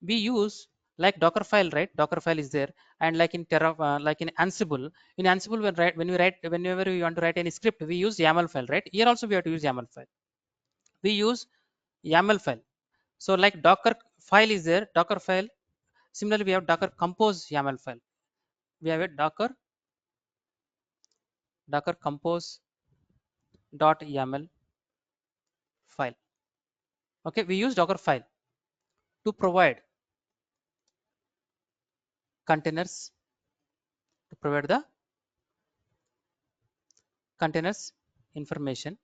use like Docker file, right? Docker file is there, and like in like in Ansible, whenever we want to write any script, we use YAML file, right? Here also we have to use YAML file. We use YAML file. So like Docker file is there, Docker file. Similarly, we have Docker Compose YAML file. We have a Docker Compose .yaml file. Okay, we use Docker file to provide containers, to provide the containers information.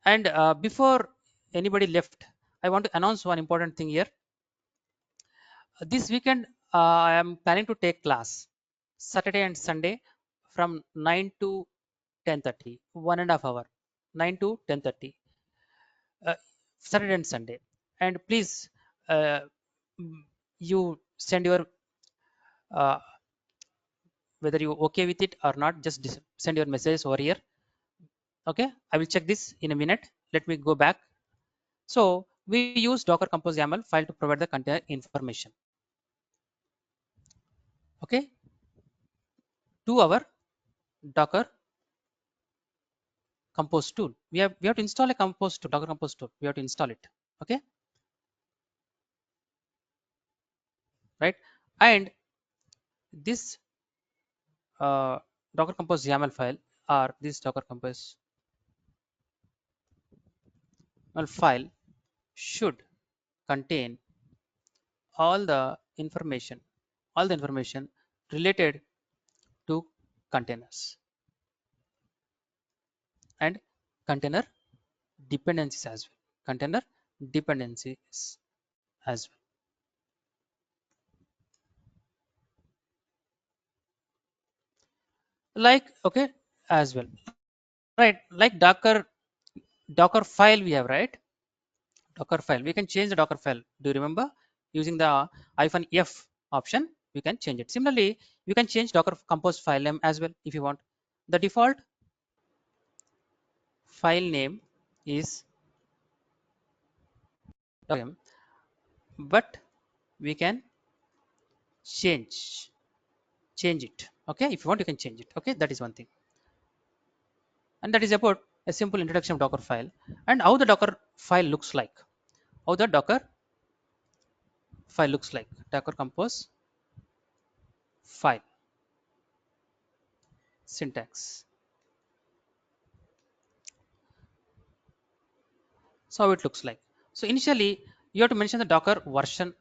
And before anybody left, I want to announce one important thing here. This weekend, I am planning to take class Saturday and Sunday from 9 to 10:30, 1.5 hour, 9 to 10:30, uh, Saturday and Sunday. And please, uh, you send your uh, whether you okay with it or not. Just send your messages over here. Okay, I will check this in a minute. Let me go back. So we use Docker Compose YAML file to provide the container information. Okay, to our Docker Compose tool. We have to install a Compose tool, Docker Compose tool. We have to install it. Okay, right? And this Docker Compose YAML file or this Docker Compose file should contain all the information, all the information related to containers and container dependencies as well. Container dependencies as well. Like okay, as well. Right, like Docker file we have, right? Docker file. We can change the Docker file. Do you remember? Using the -f option, we can change it. Similarly, you can change Docker Compose file name as well if you want. The default file name is Docker, but we can change it. Okay, if you want, you can change it. Okay, that is one thing. And that is about a simple introduction of Docker file and how the Docker file looks like. How the Docker file looks like. Docker Compose file syntax. So how it looks like. So initially you have to mention the Docker version.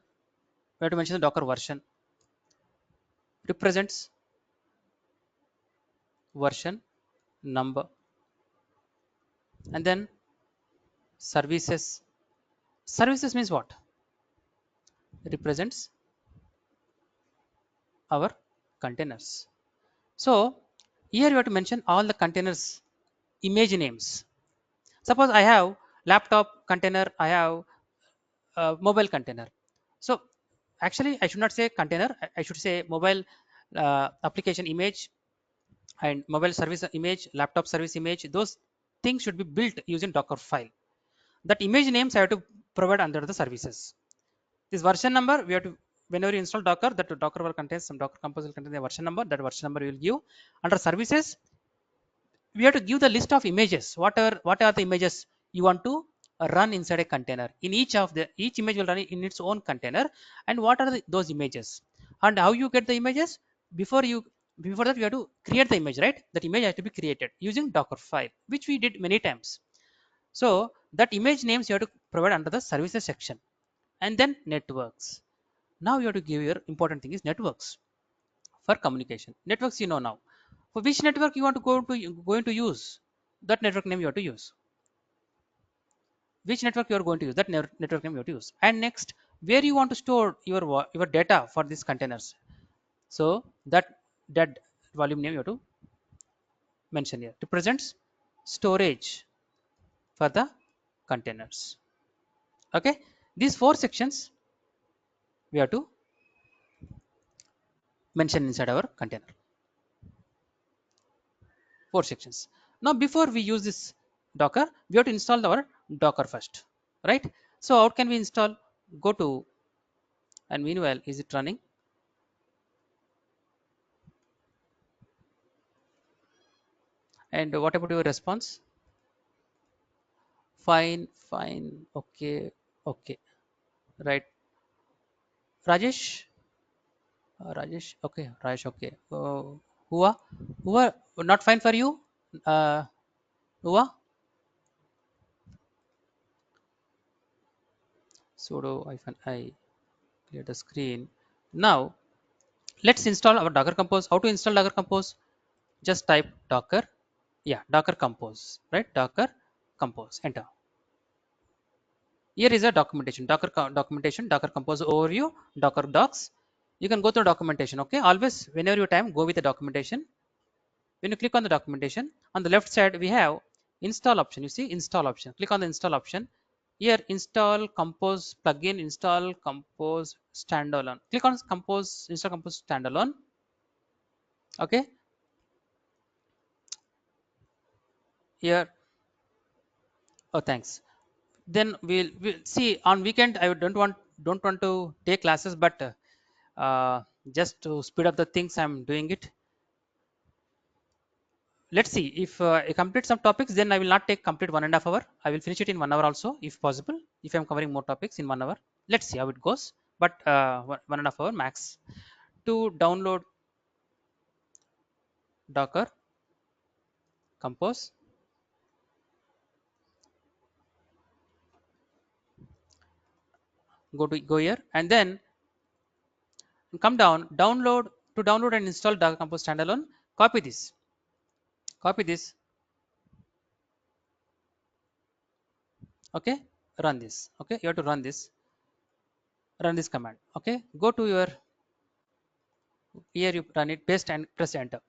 We have to mention the Docker version represents version number, and then services. Services means what? Represents our containers. So here you have to mention all the containers image names. Suppose I have laptop container, I have mobile container. So actually I should not say container, I should say mobile application image and mobile service image, laptop service image. Those things should be built using Docker file. That image names I have to provide under the services. This version number we have to, whenever you install Docker, that Docker will contain some Docker Compose will contain the version number. That version number we will give under services. We have to give the list of images. What are the images you want to run inside a container? In each image will run in its own container. And what are those images? And how you get the images? Before that, you have to create the image, right? That image has to be created using Docker file, which we did many times. So that image names you have to provide under the services section. And then networks. Now you have to give your important thing is networks for communication. Networks, you know now. For which network you want to going to use, that network name you have to use. Which network you are going to use, that network name you have to use. And next, where you want to store your data for these containers. So that volume name you have to mention here. Represents storage for the containers. Okay, these four sections we have to mention inside our container. Four sections. Now before we use this Docker, we have to install our Docker first, right? So how can we install? Go to, and meanwhile, is it running? And what about your response? Fine, okay, okay, right. Rajesh, okay, Rajesh, okay. Hua, not fine for you? Hua, sudo -i clear the screen. Now let's install our Docker Compose. How to install Docker Compose? just type docker, docker compose, right? Docker compose, enter. Here is a documentation, documentation, docker compose overview, docker docs. You can go through documentation. Okay, always whenever you time, go with the documentation. When you click on the documentation, on the left side we have install option. You see install option. Click on the install option. Here install compose plugin, install compose standalone. Click on compose, install compose standalone. Okay. Here, oh thanks. Then we'll see on weekend. I don't want to take classes, but just to speed up the things, I'm doing it. Let's see if I complete some topics, then I will not take complete 1.5 hour. I will finish it in 1 hour also if possible, if I'm covering more topics in 1 hour. Let's see how it goes, but 1.5 hour max. To download docker compose, go here and then come down, download and install docker compose standalone. Copy this, okay. Run this, okay. You have to run this command, okay. Go to your, here you run it, paste and press enter.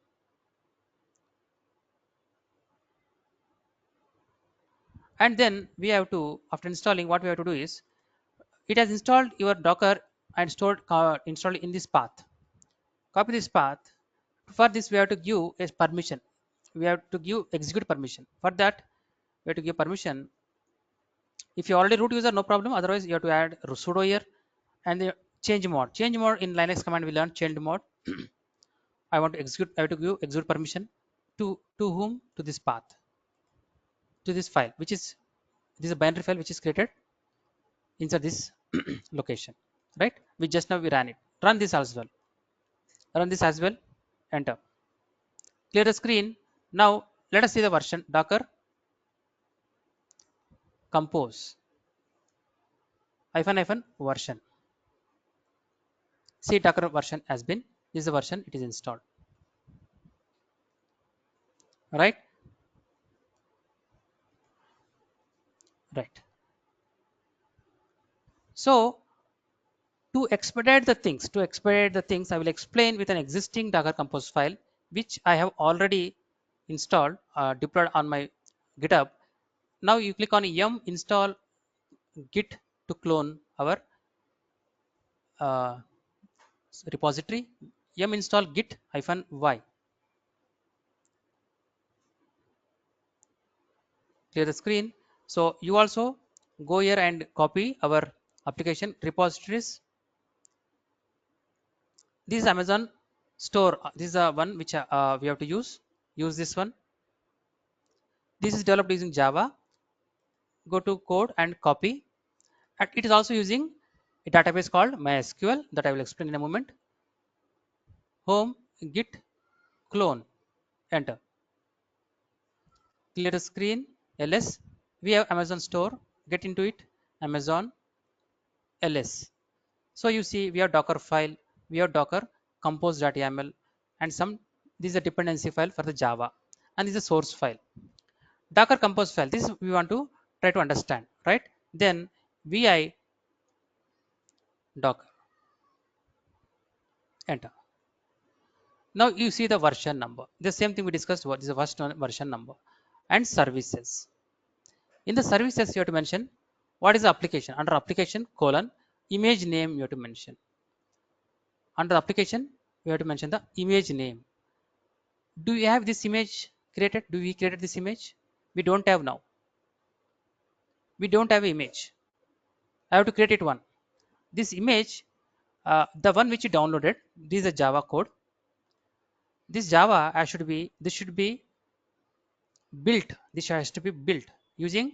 And then we have to, after installing, what we have to do is, it has installed your docker and installed in this path. Copy this path. For this we have to give a permission. We have to give execute permission. For that we have to give permission. If you already root user, no problem. Otherwise you have to add sudo here and the change mode. Change mode in Linux command we learn change mode. I want to execute. I have to give execute permission to whom? To this path, to this file, which is, this is a binary file which is created inside this location, right? We just now we ran it. Run this as well. Run this as well. Enter. Clear the screen. Now let us see the version. Docker compose hyphen version. See, Docker version has been, this is the version it is installed, right? Right. So to expedite the things, I will explain with an existing Docker compose file which I have already installed, deployed on my GitHub. Now you click on yum install git to clone our uh, repository. Yum install git hyphen y. Clear the screen. So you also go here and copy our application repositories. This is Amazon store. This is the one which we have to use this one. This is developed using Java. Go to code and copy, and it is also using a database called MySQL that I will explain in a moment. Home git clone, enter. Clear the screen. ls, we have Amazon store, get into it, Amazon ls. So you see we have Docker file, we have Docker compose.yaml, and some, this is a dependency file for the Java, and this is a source file. Docker compose file, this we want to try to understand, right? Then vi docker, enter. Now you see the version number, the same thing we discussed, what is the first version number. And services, in the services you have to mention what is the application. Under application colon image name you have to mention. Under application we have to mention the image name. Do you have this image created? Do we created this image? We don't have now. We don't have image. I have to create it one. This image, the one which you downloaded, this is a Java code. This Java this should be built. This has to be built using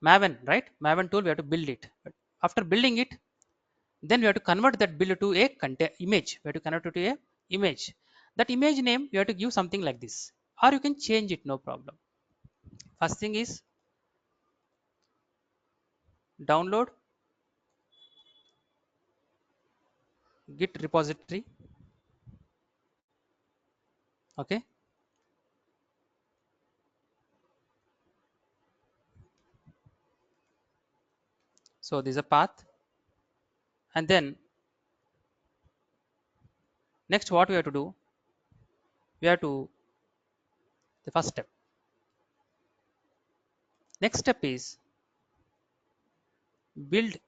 Maven, right? Maven tool, we have to build it. But after building it, then we have to convert that build to a image. We have to convert it to a image. That image name, you have to give something like this, or you can change it, no problem. First thing is download git repository, okay. So this is a path, and then next what we have to do, we have to, the first step, next step is build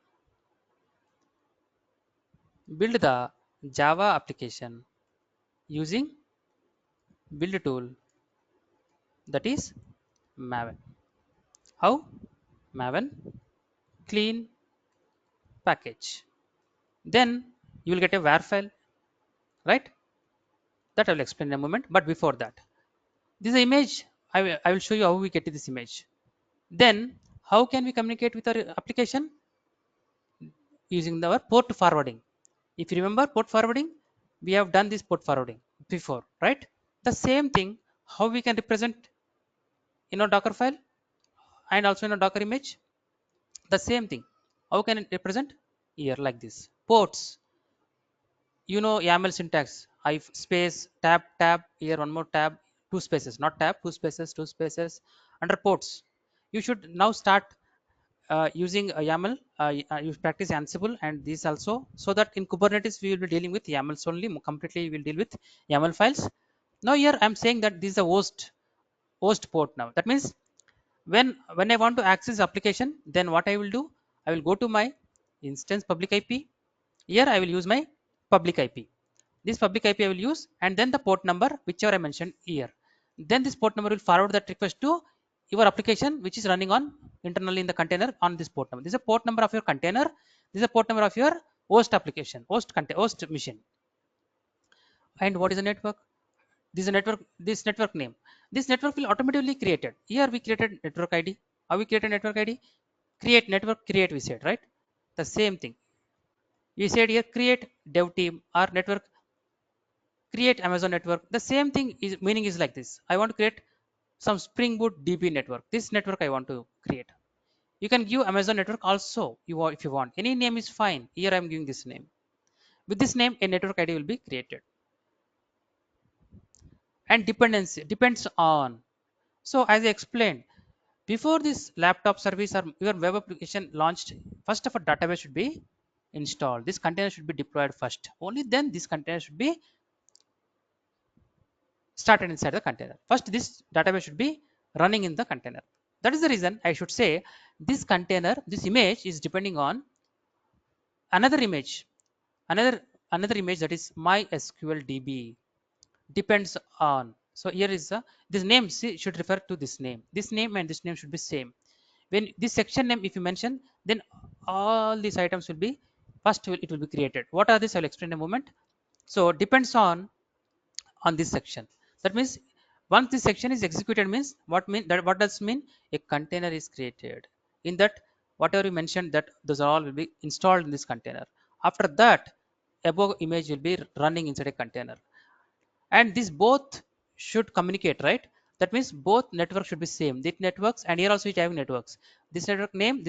the Java application using build tool, that is Maven. How? Maven clean package. Then you will get a var file, right? That I will explain in a moment. But before that, this is image. I will show you how we get to this image. Then how can we communicate with our application? Using our port forwarding. If you remember port forwarding, we have done this port forwarding before, right? The same thing, how we can represent in a Docker file and also in a Docker image. The same thing. How can it represent? Here like this. Ports. You know YAML syntax. I space tab tab, here one more tab, two spaces, not tab, two spaces under ports. You should now start using a YAML. You practice Ansible and this also, so that in Kubernetes we will be dealing with YAMLs only. Completely we will deal with YAML files. Now here I'm saying that this is a host port now. That means when I want to access application, then what I will do, I will go to my instance public IP. Here I will use my public IP. This public IP I will use, and then the port number whichever I mentioned here. Then this port number will forward that request to your application which is running on internally in the container on this port number. This is a port number of your container. This is a port number of your host application, host machine. And what is a network? This is a network. This network name. This network will automatically created. Here we created network ID. How we create a network ID? Create network. Create we said, right? The same thing. We said here create dev team or network. Create Amazon network. The same thing is meaning is like this. I want to create some Spring Boot DB network. This network I want to create. You can give Amazon network also if you want. Any name is fine. Here I am giving this name. With this name, a network ID will be created. And dependency depends on. So as I explained, before this laptop service or your web application launched, first of all database should be installed. This container should be deployed first. Only then this container should be started inside the container. First, this database should be running in the container. That is the reason I should say this container, this image is depending on another image, another another image, that is MySQL DB depends on. So here is this name should refer to this name. This name and this name should be same. When this section name if you mention, then all these items will be first it will be created. What are these? I will explain in a moment. So depends on this section. That means once this section is executed means what does mean? A container is created. In that whatever you mentioned, that those all will be installed in this container. After that, above image will be running inside a container, and these both should communicate, right? That means both networks should be same. This networks and here also it having networks. This network name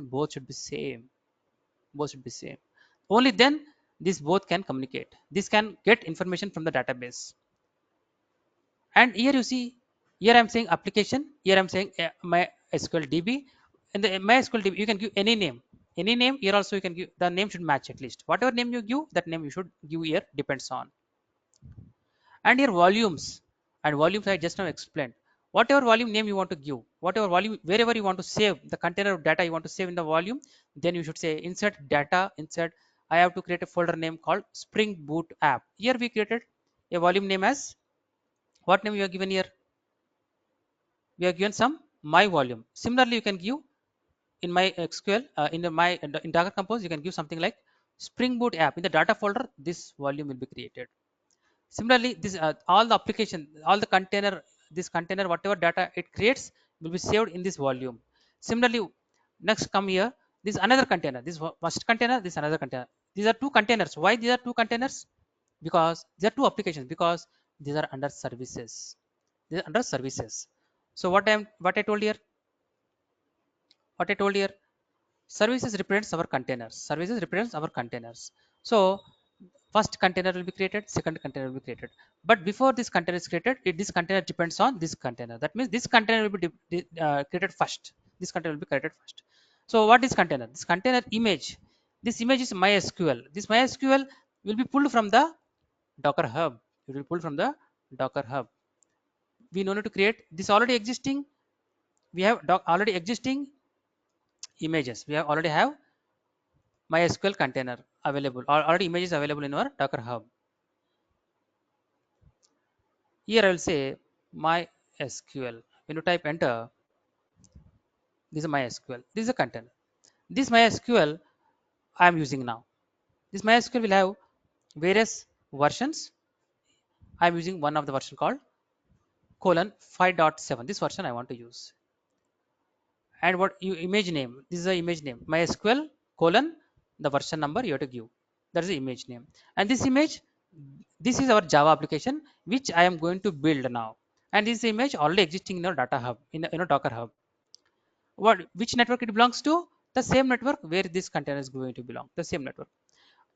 both should be same. Both should be same. Only then these both can communicate. This can get information from the database. And here you see, here I'm saying application, here I'm saying MySQL DB. In the MySQL DB you can give any name, here also you can give, the name should match. At least whatever name you give, that name you should give here, depends on. And here volumes, I just now explained. Whatever volume name you want to give, whatever volume, wherever you want to save the container of data you want to save in the volume, then you should say insert data, insert. I have to create a folder name called Spring Boot app. Here we created a volume name as, what name you are given here? We are given some my volume. Similarly, you can give in MySQL, in Docker Compose, you can give something like Spring Boot app. In the data folder, this volume will be created. Similarly, this all the application, all the container, this container, whatever data it creates will be saved in this volume. Similarly, next come here, this another container, this first container, this another container. These are two containers. Why these are two containers? Because there are two applications, because these are under services. These are under services. So what I told here, services represents our containers. Services represents our containers. So first container will be created, second container will be created. But before this container is created, this container depends on this container. That means this container will be created first. This container will be created first. So what is container? This container image. This image is MySQL. This MySQL will be pulled from the Docker Hub. It will pull from the Docker Hub. We no need to create this already existing. We have already existing images. We have already have MySQL container available. Already images available in our Docker Hub. Here I will say MySQL. When you type enter, this is MySQL. This is a container. This MySQL I am using now. This MySQL will have various versions. I am using one of the version called colon 5.7. This version I want to use. And what you image name? This is the image name. MySQL colon the version number you have to give. That is the image name. And this image, this is our Java application which I am going to build now. And this image already existing in our data hub in a Docker hub. Which network it belongs to? The same network where this container is going to belong. The same network.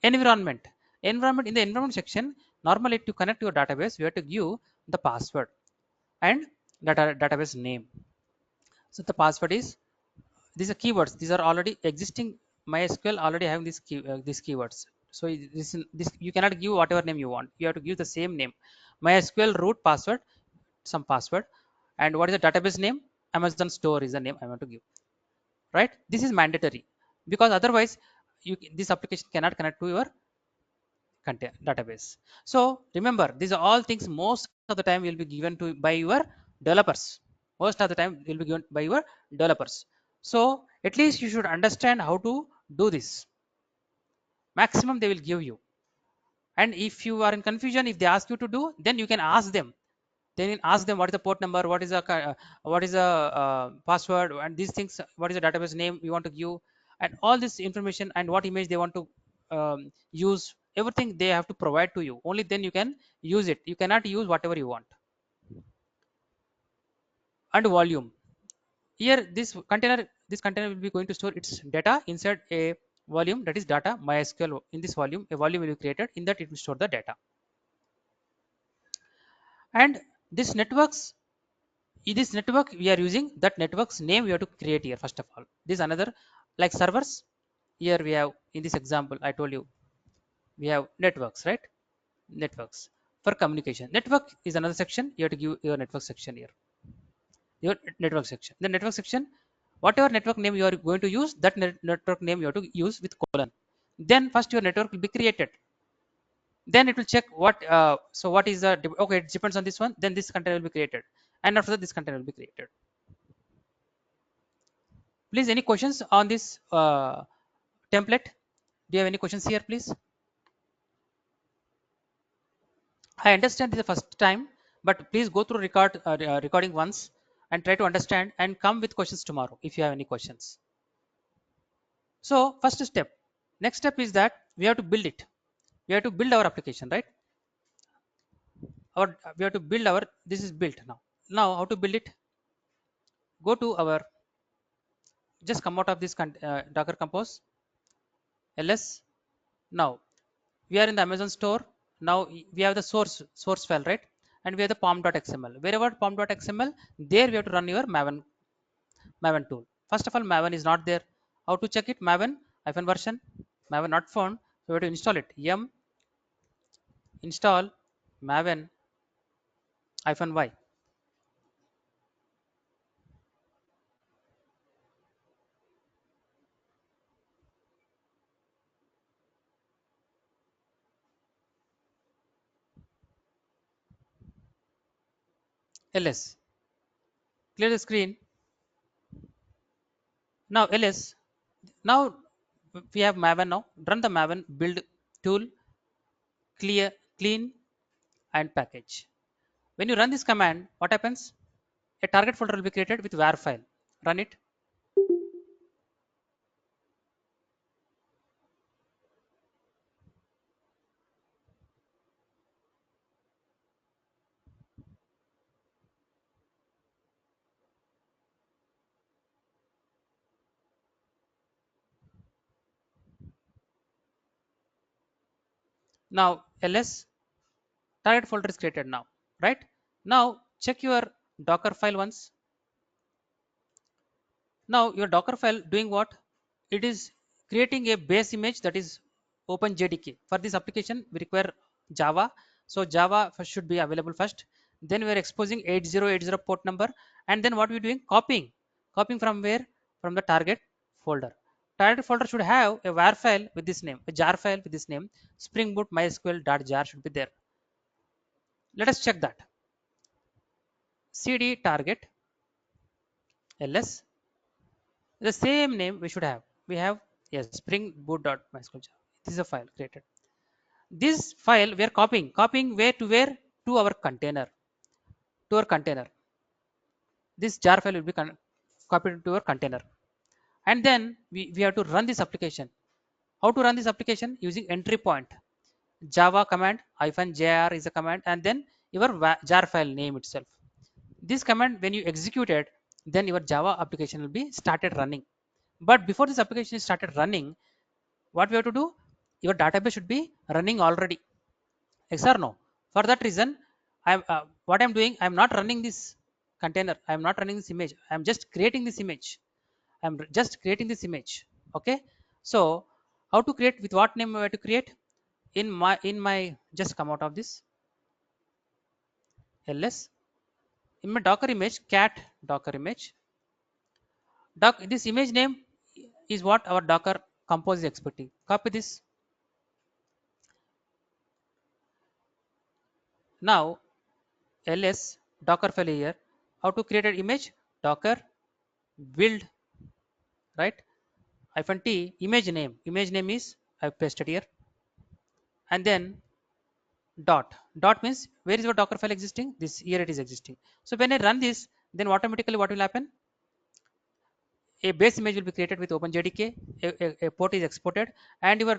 Environment. Environment, in the environment section, normally to connect to your database, you have to give the password and database name. So the password is, these are keywords. These are already existing. MySQL already having these keywords. So this you cannot give whatever name you want. You have to give the same name. MySQL root password, some password, and what is the database name? Amazon store is the name I want to give. Right? This is mandatory because otherwise this application cannot connect to your database. So remember, these are all things most of the time will be given to by your developers. Most of the time will be given by your developers. So at least you should understand how to do this. Maximum they will give you. And if you are in confusion, if they ask you to do, then you can ask them. Then ask them what is the port number, what is the password, and these things. What is the database name you want to give, and all this information, and what image they want to use. Everything they have to provide to you. Only then you can use it. You cannot use whatever you want. And volume. Here this container will be going to store its data inside a volume, that is data MySQL. In this volume, a volume will be created. In that it will store the data. And this networks, in this network we are using that network's name we have to create here. First of all, this another, like servers. Here we have, in this example I told you, we have networks, right? Networks for communication. Network is another section. You have to give your network section here, your network section. The network section, whatever network name you are going to use, that network name you have to use with colon. Then first your network will be created. Then it will check what so what is the, okay, it depends on this one. Then this container will be created, and after that this container will be created. Please, any questions on this template? Do you have any questions here, please? I understand this is the first time, but please go through recording once and try to understand and come with questions tomorrow if you have any questions. So first step, next step is that we have to build it. We have to build our application, right? Or we have to build our, this is built now. Now how to build it? Go to our, just come out of this Docker Compose, ls. Now we are in the Amazon store. Now we have the source file, right? And we have the pom.xml. Wherever pom.xml, there we have to run your maven tool. First of all, maven is not there. How to check it? Maven version, maven not found. So we have to install it. Yum install maven -y. ls. Clear the screen. Now ls. Now we have maven. Now run the maven build tool, clean and package. When you run this command, what happens? A target folder will be created with var file. Run it. Now ls target folder is created now, right? Now check your Docker file once. Now your Docker file doing what? it is creating a base image, that is OpenJDK. For this application we require Java. So Java first should be available first, then we are exposing 8080 port number, and then what we are doing, copying from where, from the target folder should have a var file with this name, a jar file with this name, spring boot mysql.jar should be there. Let us check that. Cd target ls, the same name we should have. We have, yes, spring boot.mysql. This is a file created. This file we are copying where to where, to our container, to our container. This jar file will be copied to our container, and then we have to run this application. How to run this application? Using entry point java command -jar is a command, and then your jar file name itself. This command when you execute it, then your Java application will be started running. But before this application is started running, what we have to do, your database should be running already, yes or no? For that reason, what I'm doing, I'm not running this container, I'm not running this image, I'm just creating this image. I'm just creating this image. Okay, so how to create, with what name I have to create? In my just come out of this ls, in my docker image, cat docker image. This image name is what our docker compose is expecting. Copy this. Now ls docker file here. How to create an image? Docker build, right? -t image name. Image name is I pasted here, and then dot means where is your docker file existing? This here it is existing. So when I run this, then automatically what will happen? A base image will be created with OpenJDK. A port is exported, and your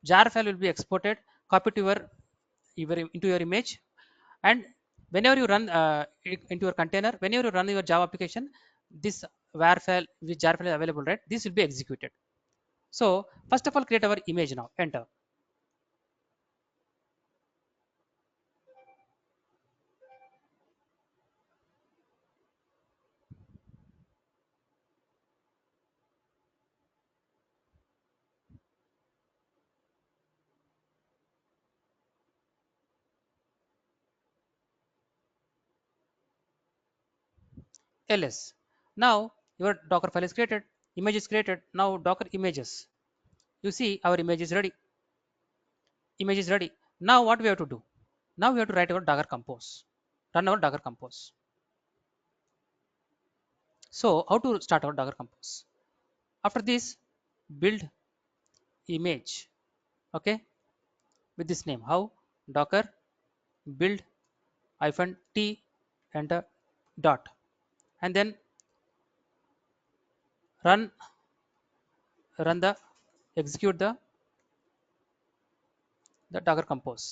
jar file will be exported, copied to your into your image, and whenever you run into your container, whenever you run your Java application, this var file, which jar file is available, right? This will be executed. So first of all, create our image now. Enter. ls. Now your docker file is created, image is created. Now docker images, you see our image is ready. Image is ready. Now what we have to do, now we have to write our docker compose, run our docker compose. So how to start our docker compose? After this, build image, okay, with this name. How? Docker build -t, enter, dot, and then run the execute the docker compose,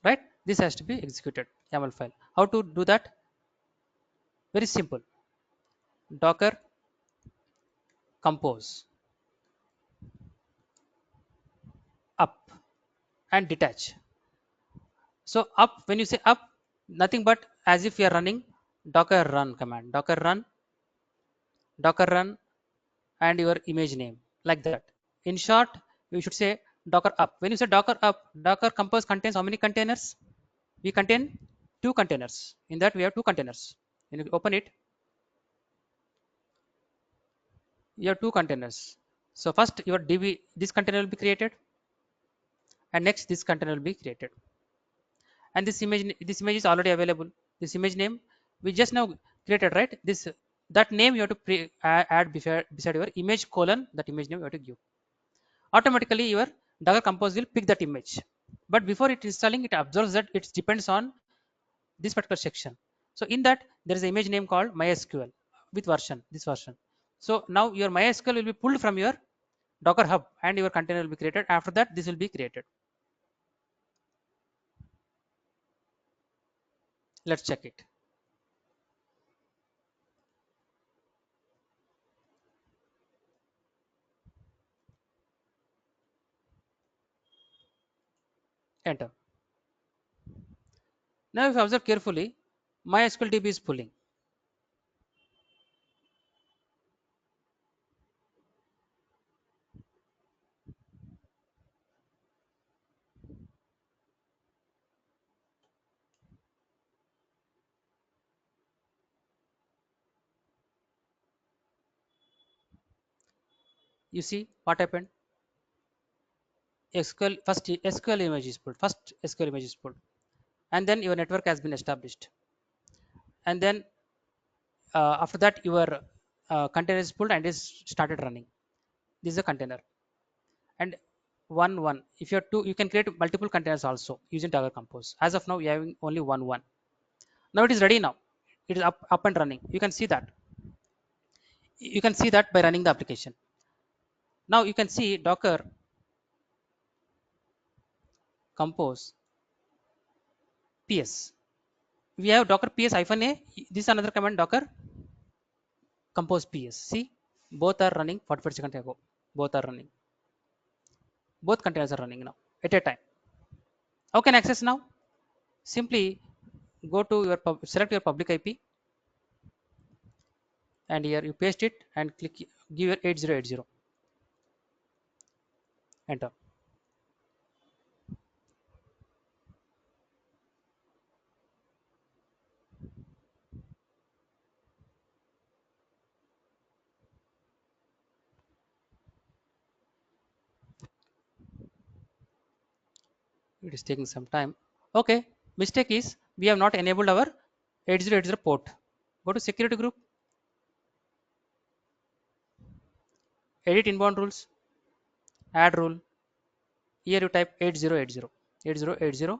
right? This has to be executed, YAML file. How to do that? Very simple. Docker compose up and detach. So up, when you say up, nothing but as if you are running docker run command, docker run, and your image name, like that. In short, you should say docker up. When you say docker up, docker compose contains how many containers? We contain 2 containers. In that we have 2 containers. When you open it, you have 2 containers. So first your db, this container will be created, and next this container will be created. And this image is already available. This image name we just now created, right? This, that name you have to add beside your image colon, that image name you have to give. Automatically your docker compose will pick that image, but before it installing, it observes that it depends on this particular section. So in that there is an image name called MySQL with version, this version. So now your MySQL will be pulled from your docker hub, and your container will be created. After that, this will be created. Let's check it. Enter. Now if you observe carefully, MySQL DB is pulling. You see what happened? SQL first SQL image is pulled. First SQL image is pulled, and then your network has been established, and then after that your container is pulled and is started running. This is a container, and one. If you have two, you can create multiple containers also using Docker Compose. As of now, we are having only one. Now it is ready now. It is up and running. You can see that. You can see that by running the application. Now you can see Docker Compose PS. We have Docker PS -a. This is another command, Docker Compose PS. See, both are running 45 seconds ago. Both are running. Both containers are running now at a time. How can I access now? Simply go to your select your public IP, and here you paste it and click, give your 8080. Enter. It is taking some time. Okay, mistake is we have not enabled our 8080 port. Go to security group, edit inbound rules, add rule. Here you type 8080, 8080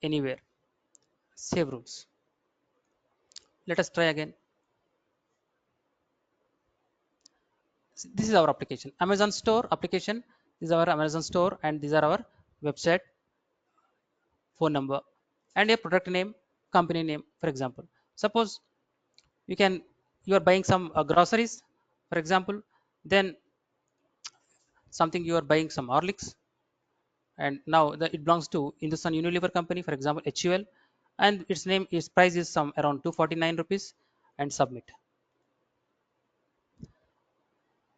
anywhere. Save rules. Let us try again. This is our application, Amazon store application. This is our Amazon store, and these are our website, phone number, and a product name, company name. For example, suppose you are buying some groceries, for example, then something you are buying some Horlicks, and now it belongs to Hindustan Unilever company, for example HUL, and its price is some around 249 rupees, and submit.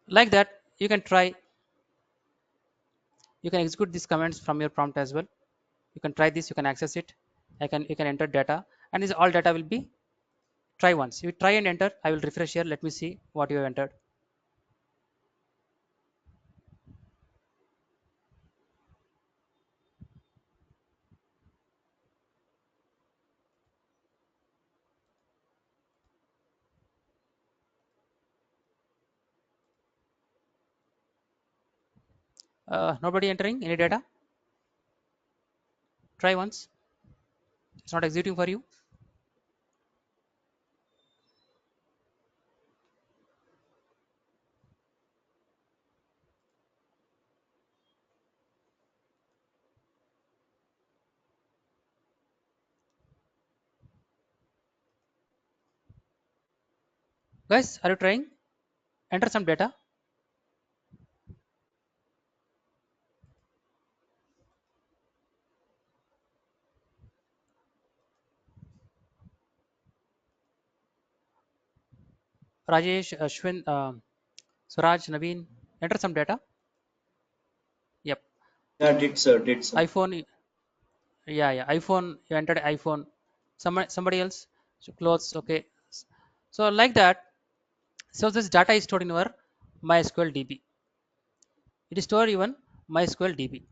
Like that, you can try. You can execute these commands from your prompt as well. You can try this. You can access it. You can enter data, and this all data will be try once. You try and enter. I will refresh here. Let me see what you have entered. Nobody entering any data. Try once. It's not executing for you. Guys, are you trying? Enter some data. Rajesh, Ashwin, Suraj, Naveen, enter some data. Yep. Yeah, did sir, did sir. iPhone, yeah, iPhone, you entered iPhone. Somebody else, so clothes, okay. So like that, so this data is stored in your MySQL DB. It is stored even MySQL DB.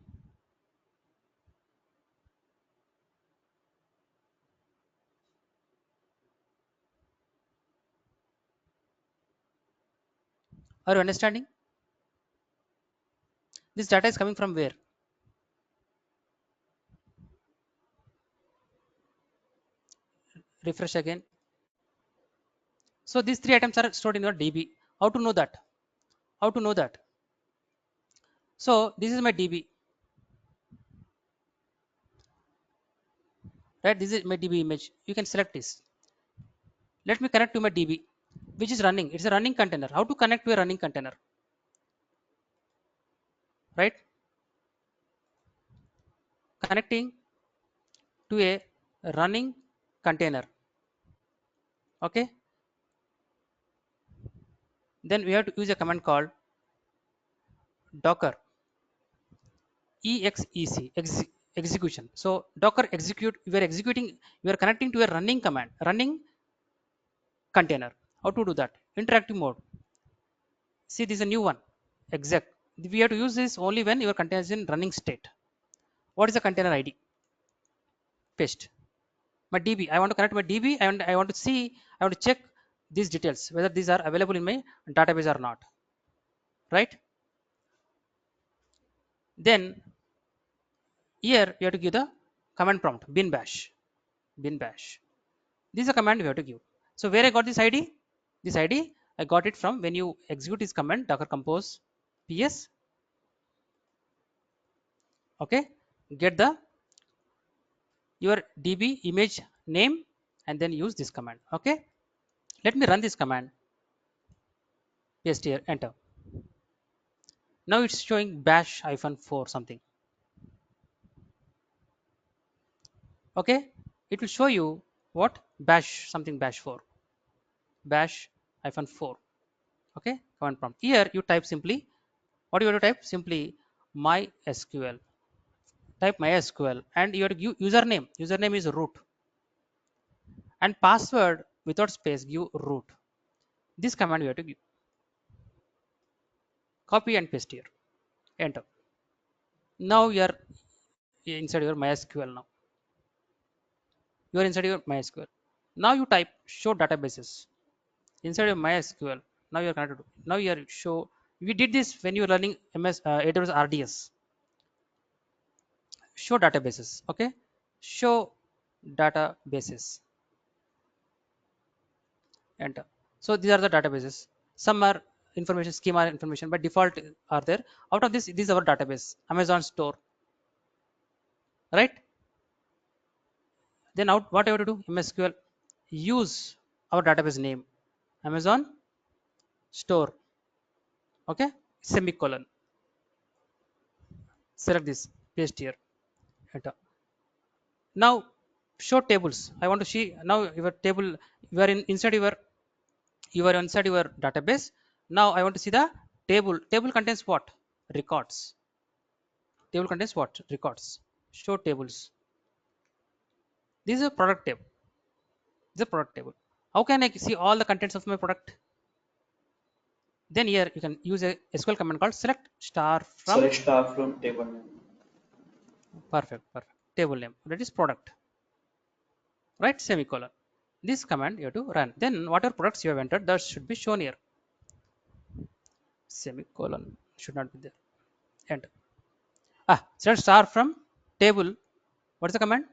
Are you understanding? This data is coming from where? Refresh again. So these three items are stored in your DB. How to know that? How to know that? So this is my DB, right? This is my DB image. You can select this. Let me connect to my DB, which is running. It's a running container. How to connect to a running container, right? Connecting to a running container. Okay. Then we have to use a command called docker execution. So docker execute. We are executing. We are connecting to a running running container. How to do that? Interactive mode. See, this is a new one, exec. We have to use this only when your container is in running state. What is the container ID? Paste. My DB, I want to connect my DB and I want to see, I want to check these details, whether these are available in my database or not, right? Then here you have to give the command prompt, bin bash, bin bash. This is a command we have to give. So where I got this ID? This ID, I got it from when you execute this command, docker compose ps, okay, get the your DB image name and then use this command, okay. Let me run this command, paste here, enter. Now it's showing bash -4 something, okay. It will show you what bash something bash 4, bash -4, okay. Command prompt. Here you type simply, what you have to type? Simply MySQL. Type MySQL and your username. Username is root and password without space give root. This command you have to give. Copy and paste here. Enter. Now you are inside your MySQL now. You are inside your MySQL. Now you type show databases inside your MySQL. Now you are connected. Now you are show. We did this when you were learning AWS RDS. Show databases. Okay. Show databases. Enter. So these are the databases. Some are information schema information, but default are there. Out of this is our database, Amazon store, right? Then out what I have to do? MySQL use our database name, Amazon store, okay, semicolon. Select this, paste here, enter. Now show tables. I want to see now your table. You are inside your database. Now I want to see the table. Table contains what? Records. Table contains what? Records. Show tables. This is a product table. This is a product table. How can I see all the contents of my product? Then here you can use a SQL command called select star from. Select star from table name. Perfect. Table name. That is product. Right? Semicolon. This command you have to run. Then whatever products you have entered, that should be shown here. Semicolon should not be there. Enter. Select star from table. What is the command?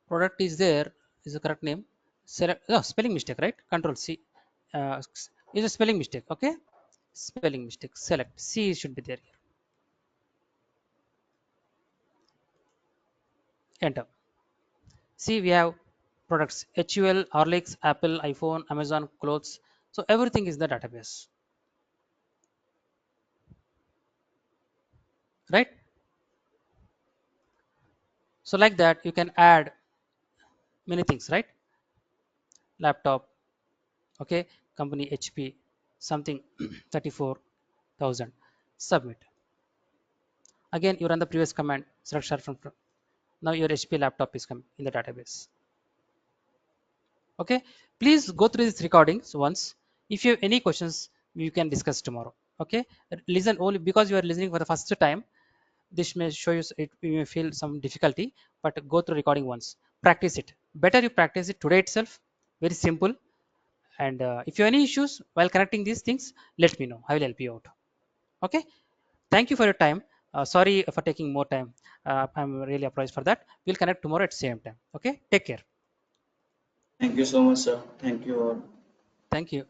Product is there. Is the correct name? Select. Oh, spelling mistake, right? Control C. Is a spelling mistake. Okay. Spelling mistake. Select. C should be there. Enter. See, we have products HUL, Horlicks, Apple, iPhone, Amazon, clothes. So everything is the database, right? So like that, you can add many things, right? Laptop, okay, company HP, something 34,000. Submit. Again, you run the previous command, select star from. Now your HP laptop is coming in the database. Okay, please go through these recordings once. If you have any questions, we can discuss tomorrow. Okay, listen only because you are listening for the first time. This may show you it, you may feel some difficulty, but go through recording once. Practice it. Better you practice it today itself. Very simple. And if you have any issues while connecting these things, let me know. I will help you out. Okay. Thank you for your time. Sorry for taking more time. I'm really apologize for that. We'll connect tomorrow at same time. Okay. Take care. Thank you so much, sir. Thank you all. Thank you.